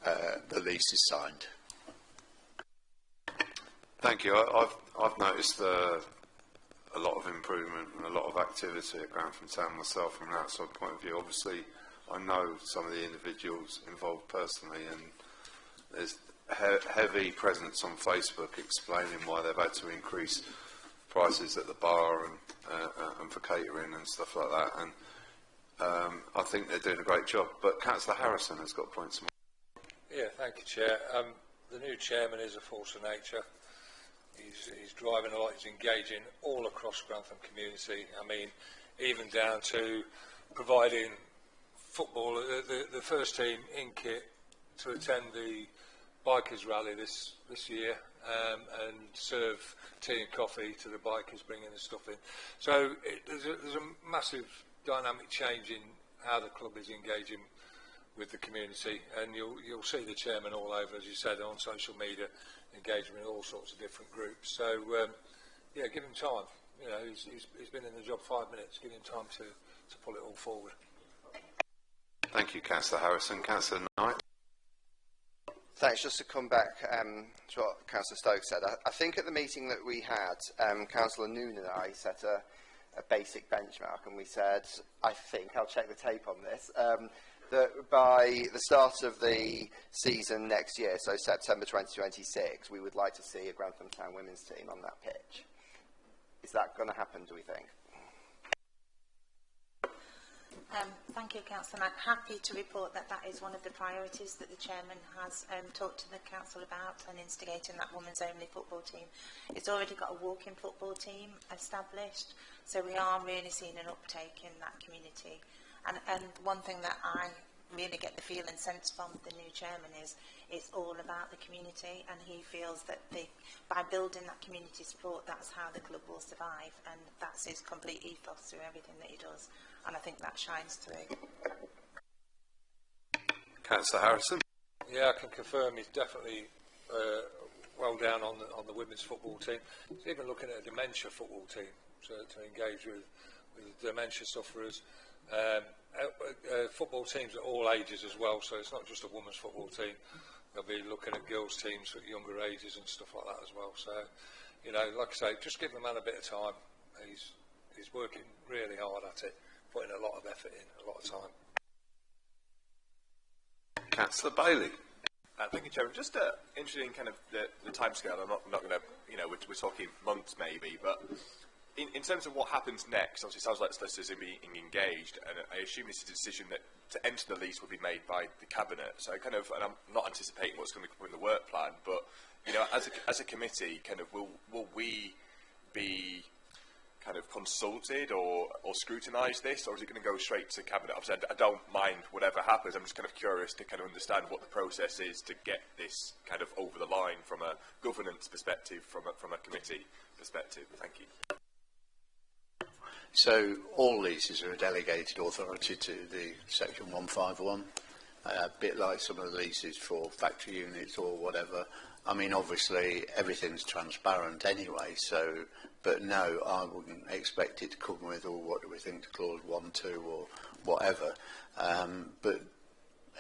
the lease is signed. Thank you. I've noticed a lot of improvement and a lot of activity at Grantham Town myself from an outside point of view. Obviously, I know some of the individuals involved personally, and there's heavy presence on Facebook explaining why they've had to increase prices at the bar and for catering and stuff like that. And I think they're doing a great job. But Councillor Harrison has got points to make. Yeah, thank you, Chair. The new chairman is a force of nature. He's driving a lot. He's engaging all across Grantham community. I mean, even down to providing football, the first team in kit to attend the bikers rally this year, and serve tea and coffee to the bikers bringing the stuff in. So there's a massive dynamic change in how the club is engaging with the community, and you'll see the chairman all over, as you said, on social media, engaging with all sorts of different groups. So yeah, give him time. You know, he's been in the job 5 minutes. Give him time to pull it all forward. Thank you, Councillor Harrison. Councillor Knight. Thanks. Just to come back to what Councillor Stokes said, I think at the meeting that we had, Councillor Noon and I set a basic benchmark, and we said, I think, I'll check the tape on this, that by the start of the season next year, so September 2026, we would like to see a Grantham Town women's team on that pitch. Is that going to happen, do we think? Thank you, Councillor. I'm happy to report that that is one of the priorities that the Chairman has talked to the Council about, and instigating that women's only football team. It's already got a walking football team established, so we are really seeing an uptake in that community. And one thing that I really get the feel and sense from the new chairman is it's all about the community, and he feels that by building that community support, that's how the club will survive, and that's his complete ethos through everything that he does, and I think that shines through. Councillor Harrison. Yeah, I can confirm he's definitely well down on the women's football team. He's even looking at a dementia football team to engage with dementia sufferers. Football teams at all ages as well, so it's not just a women's football team. They'll be looking at girls' teams at younger ages and stuff like that as well. So, you know, like I say, just give the man a bit of time. He's working really hard at it, putting a lot of effort in, a lot of time. Councillor Bailey. Thank you, Chairman. Just interested in kind of the timescale. I'm not going to, you know, we're talking months maybe, but in terms of what happens next, obviously it sounds like solicitors are being engaged, and I assume this is a decision that to enter the lease will be made by the Cabinet. So kind of, and I'm not anticipating what's going to come in the work plan, but, you know, as a committee, kind of, will we be kind of consulted or scrutinise this, or is it going to go straight to Cabinet? Obviously, I don't mind whatever happens. I'm just kind of curious to kind of understand what the process is to get this kind of over the line from a governance perspective, from a committee perspective. Thank you. So all leases are a delegated authority to the Section 151, a bit like some of the leases for factory units or whatever. I mean, obviously, everything's transparent anyway, so, but no, I wouldn't expect it to come with, or what do we think, to clause 1, 2 or whatever. But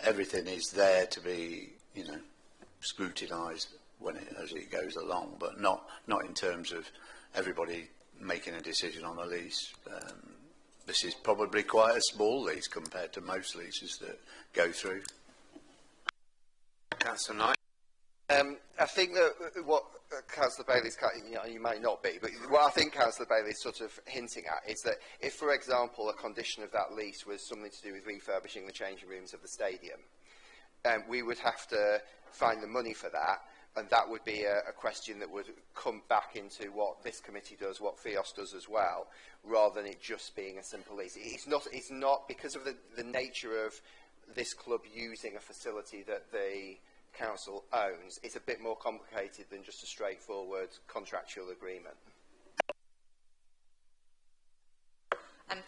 everything is there to be, you know, scrutinised as it goes along, but not in terms of everybody making a decision on a lease. This is probably quite a small lease compared to most leases that go through. Councillor Knight. I think that what Councillor Bailey's, you might not be, but what I think Councillor Bailey's sort of hinting at is that if, for example, a condition of that lease was something to do with refurbishing the changing rooms of the stadium, we would have to find the money for that, and that would be a question that would come back into what this committee does, what FIOS does as well, rather than it just being a simple lease. It's not because of the nature of this club using a facility that the council owns. It's a bit more complicated than just a straightforward contractual agreement.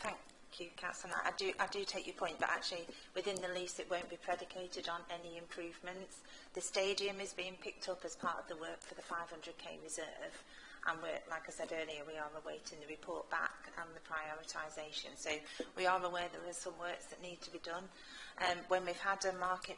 Thank you, Councillor Knight. I do take your point, but actually within the lease it won't be predicated on any improvements. The stadium is being picked up as part of the work for the 500k reserve, and we're, like I said earlier, we are awaiting the report back and the prioritisation. So we are aware there are some works that need to be done. When we've had a market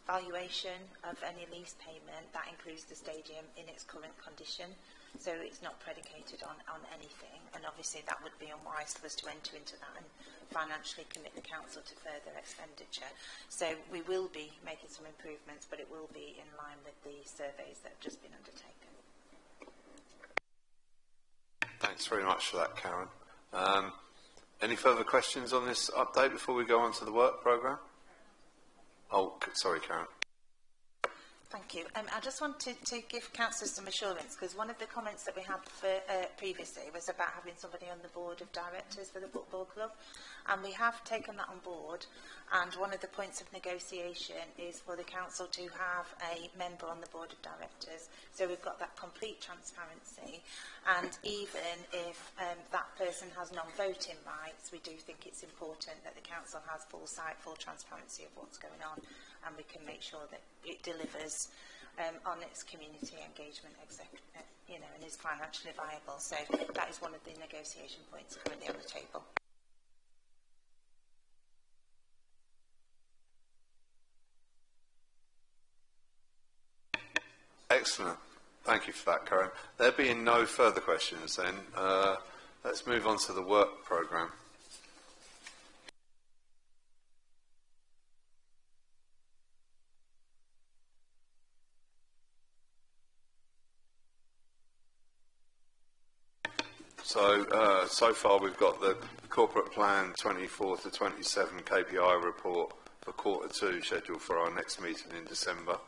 valuation of any lease payment, that includes the stadium in its current condition, so it's not predicated on anything, and obviously that would be unwise for us to enter into that and financially commit the council to further expenditure. So we will be making some improvements, but it will be in line with the surveys that have just been undertaken. Thanks very much for that, Karen. Any further questions on this update before we go on to the work programme? Oh, sorry, Karen. Thank you. I just wanted to give councillors some assurance, because one of the comments that we had previously was about having somebody on the board of directors for the football club, and we have taken that on board, and one of the points of negotiation is for the council to have a member on the board of directors, so we've got that complete transparency, and even if that person has non-voting rights, we do think it's important that the council has full sight, full transparency of what's going on, and we can make sure that it delivers on its community engagement, you know, and is financially viable. So that is one of the negotiation points currently on the table. Excellent. Thank you for that, Karen. There being no further questions then, let's move on to the work programme. So far we've got the corporate plan 24 to 27 KPI report for Q2 scheduled for our next meeting in December,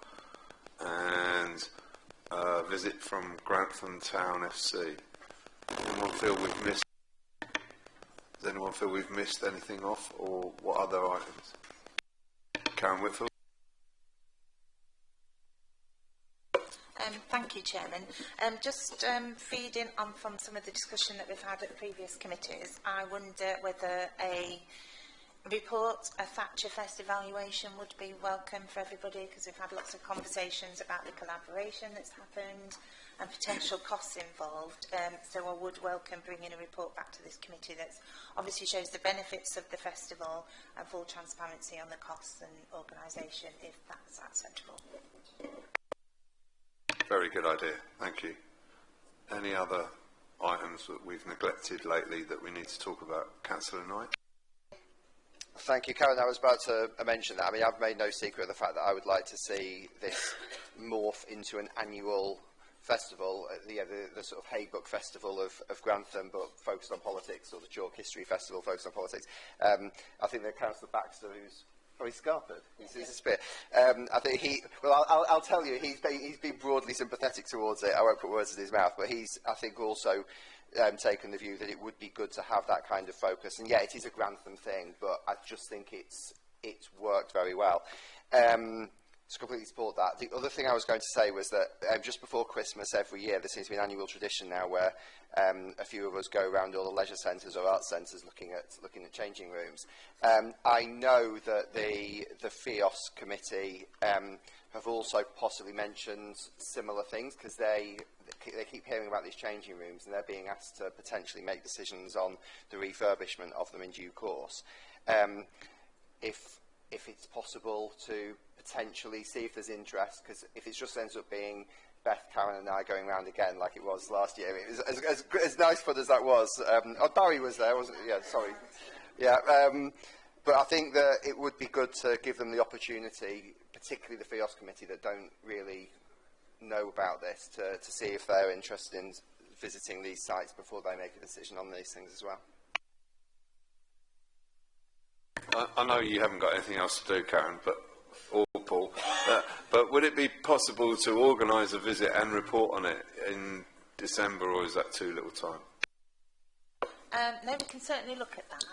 and a visit from Grantham Town FC. Does anyone feel we've missed anything off, or what other items? Karen Whitfield. Thank you, Chairman. Just feeding on from some of the discussion that we've had at previous committees, I wonder whether a report, a Thatcher Fest evaluation would be welcome for everybody, because we've had lots of conversations about the collaboration that's happened and potential costs involved. So I would welcome bringing a report back to this committee that obviously shows the benefits of the festival and full transparency on the costs and organisation, if that's acceptable. Very good idea. Thank you. Any other items that we've neglected lately that we need to talk about? Councillor Knight. Thank you, Karen. I was about to mention that. I mean, I've made no secret of the fact that I would like to see this morph into an annual festival, the sort of Hague Festival of Grantham, but focused on politics, or the Chalk History Festival focused on politics. I think that Councillor Baxter, who's scarpered. He's a spear. I think I'll tell you, he's been broadly sympathetic towards it. I won't put words in his mouth, but he's, I think, also taken the view that it would be good to have that kind of focus. And yeah, it is a Grantham thing, but I just think it's worked very well. To completely support that. The other thing I was going to say was that just before Christmas every year, there seems to be an annual tradition now where a few of us go around all the leisure centres or arts centres looking at changing rooms. I know that the FIOS committee have also possibly mentioned similar things, because they keep hearing about these changing rooms and they're being asked to potentially make decisions on the refurbishment of them in due course. If it's possible to potentially see if there's interest, because if it just ends up being Beth, Karen and I going round again like it was last year, it was as nice fun as that was. Barry was there, wasn't he? Yeah, sorry. Yeah, but I think that it would be good to give them the opportunity, particularly the FIOS committee that don't really know about this, to see if they're interested in visiting these sites before they make a decision on these things as well. I know you haven't got anything else to do, Karen, or Paul, but would it be possible to organise a visit and report on it in December, or is that too little time? No, we can certainly look at that.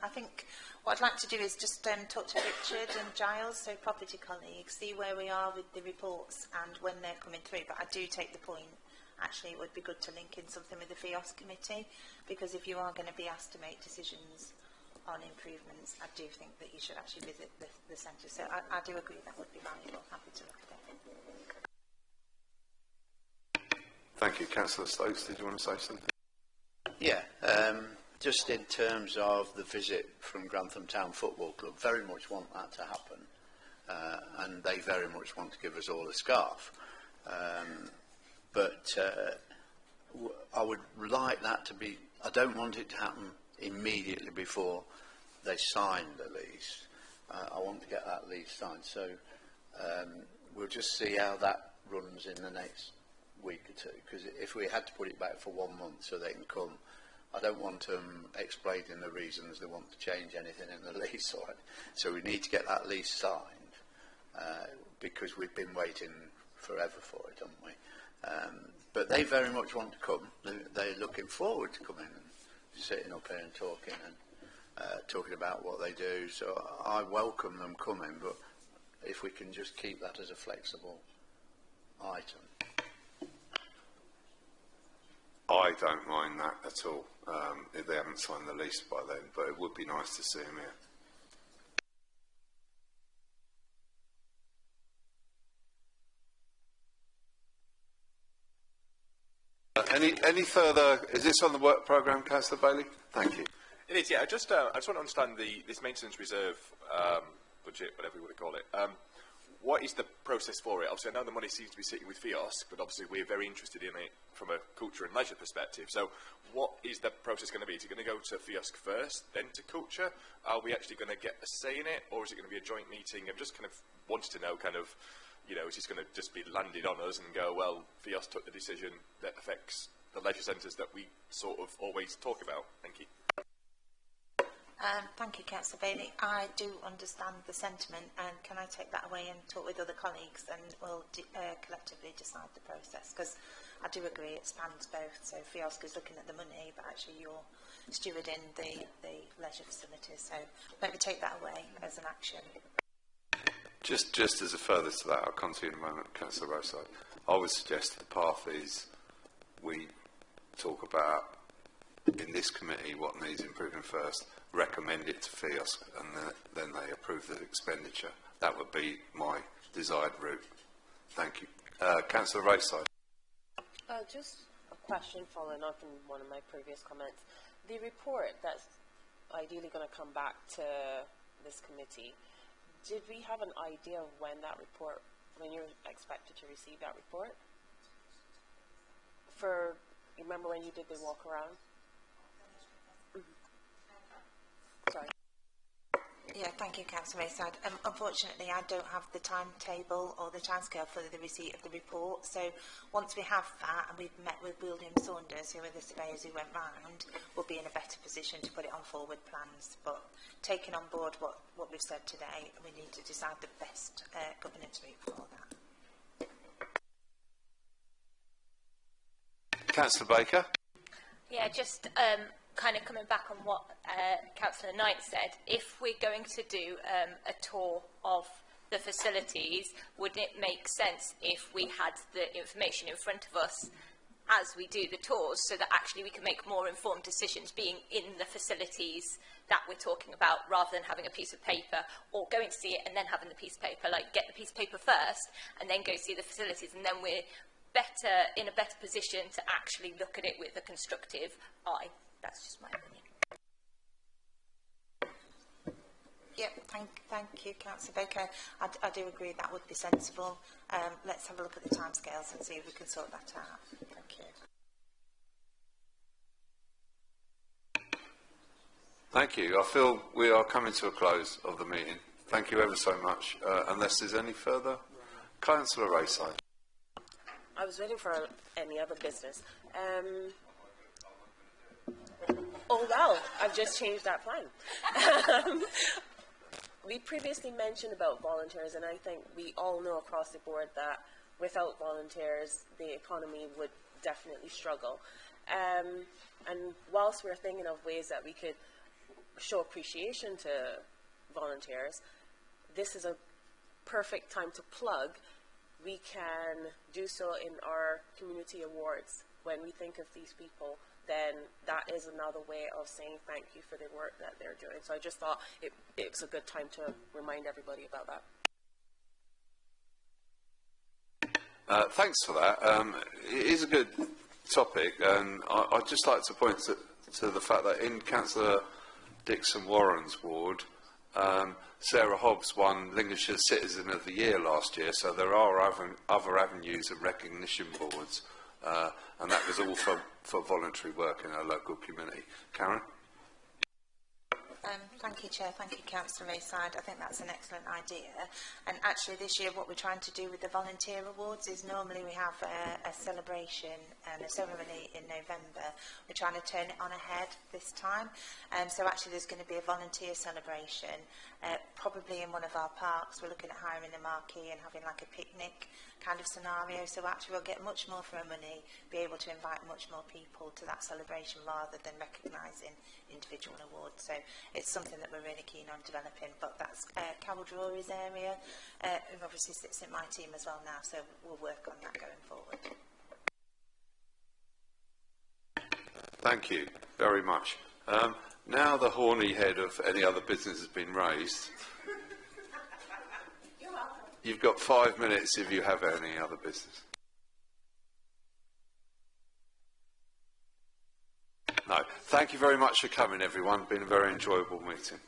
I think what I'd like to do is just talk to Richard and Giles, so property colleagues, see where we are with the reports and when they're coming through. But I do take the point, actually it would be good to link in something with the FIOS committee, because if you are going to be asked to make decisions on improvements, I do think that you should actually visit the centre. So I do agree that would be valuable. Happy to look at it. Thank you. Councillor Stokes, did you want to say something? Yeah, just in terms of the visit from Grantham Town Football Club, very much want that to happen, and they very much want to give us all a scarf. But I would like that to be, I don't want it to happen immediately before they sign the lease. I want to get that lease signed, so we'll just see how that runs in the next week or two, because if we had to put it back for 1 month so they can come, I don't want them explaining the reasons they want to change anything in the lease. So we need to get that lease signed, because we've been waiting forever for it, haven't we? But they very much want to come. They're looking forward to coming and sitting up here and talking about what they do. So I welcome them coming, but if we can just keep that as a flexible item. I don't mind that at all, if they haven't signed the lease by then, but it would be nice to see them here. Any further? Is this on the work programme, Councillor Bailey? Thank you. It is, yeah. I just want to understand this maintenance reserve budget, whatever you want to call it. What is the process for it? Obviously, I know the money seems to be sitting with FIOS, but obviously we're very interested in it from a culture and leisure perspective. So what is the process going to be? Is it going to go to FIOS first, then to culture? Are we actually going to get a say in it, or is it going to be a joint meeting? I'm just kind of wanted to know, is this going to just be landed on us and go, well, FIOS took the decision that affects the leisure centres that we sort of always talk about? Thank you. Thank you, Councillor Bailey. I do understand the sentiment, and can I take that away and talk with other colleagues, and we'll collectively decide the process, because I do agree it spans both. So FIOS is looking at the money, but actually you're stewarding the leisure facilities. So let me take that away as an action. Just as a further to that, I'll come to you in a moment, Councillor Roadside. I would suggest the path is we talk about in this committee what needs improving first, recommend it to FIOS, and then they approve the expenditure. That would be my desired route. Thank you. Councillor Roadside. Just a question following up on one of my previous comments. The report that's ideally going to come back to this committee, did we have an idea of when you're expected to receive that report? You remember when you did the walk around? Sorry. Yeah, thank you, Councillor Wayside. Unfortunately, I don't have the timetable or the timescale for the receipt of the report. So once we have that, and we've met with William Saunders, who are the surveyors who went round, we'll be in a better position to put it on forward plans. But taking on board what we've said today, we need to decide the best governance route for that. Councillor Baker. Yeah, just kind of coming back on what Councillor Knight said, if we're going to do a tour of the facilities, would it make sense if we had the information in front of us as we do the tours, so that actually we can make more informed decisions being in the facilities that we're talking about, rather than having a piece of paper or going to see it and then having the piece of paper? Like, get the piece of paper first and then go see the facilities, and then we're in a better position to actually look at it with a constructive eye. That's just my opinion. Yep, thank you, Councillor Baker. I do agree that would be sensible. Let's have a look at the timescales and see if we can sort that out. Thank you. Thank you. I feel we are coming to a close of the meeting. Thank you ever so much. Unless there's any further. Councillor Rayside. I was waiting for any other business. Oh, well, I've just changed that plan. We previously mentioned about volunteers, and I think we all know across the board that without volunteers, the economy would definitely struggle. And whilst we're thinking of ways that we could show appreciation to volunteers, this is a perfect time to plug. We can do so in our community awards. When we think of these people, then that is another way of saying thank you for the work that they're doing. So I just thought it was a good time to remind everybody about that. Thanks for that. It is a good topic, and I'd just like to point to the fact that in Councillor Dixon Warren's ward, Sarah Hobbs won Lincolnshire Citizen of the Year last year, so there are other avenues and recognition boards, and that was all for voluntary work in our local community. Karen? Thank you, Chair. Thank you, Councillor Rayside. I think that's an excellent idea. And actually this year what we're trying to do with the volunteer awards is normally we have a celebration and a ceremony in November. We're trying to turn it on ahead this time. So actually there's going to be a volunteer celebration, probably in one of our parks. We're looking at hiring a marquee and having like a picnic kind of scenario. So actually we'll get much more for our money, be able to invite much more people to that celebration rather than recognising individual awards. So it's something that we're really keen on developing, but that's Carol Drury's area, who obviously sits in my team as well now, so we'll work on that going forward. Thank you very much. Now the horny head of any other business has been raised. You've got 5 minutes if you have any other business. No. Thank you very much for coming, everyone. It's been a very enjoyable meeting.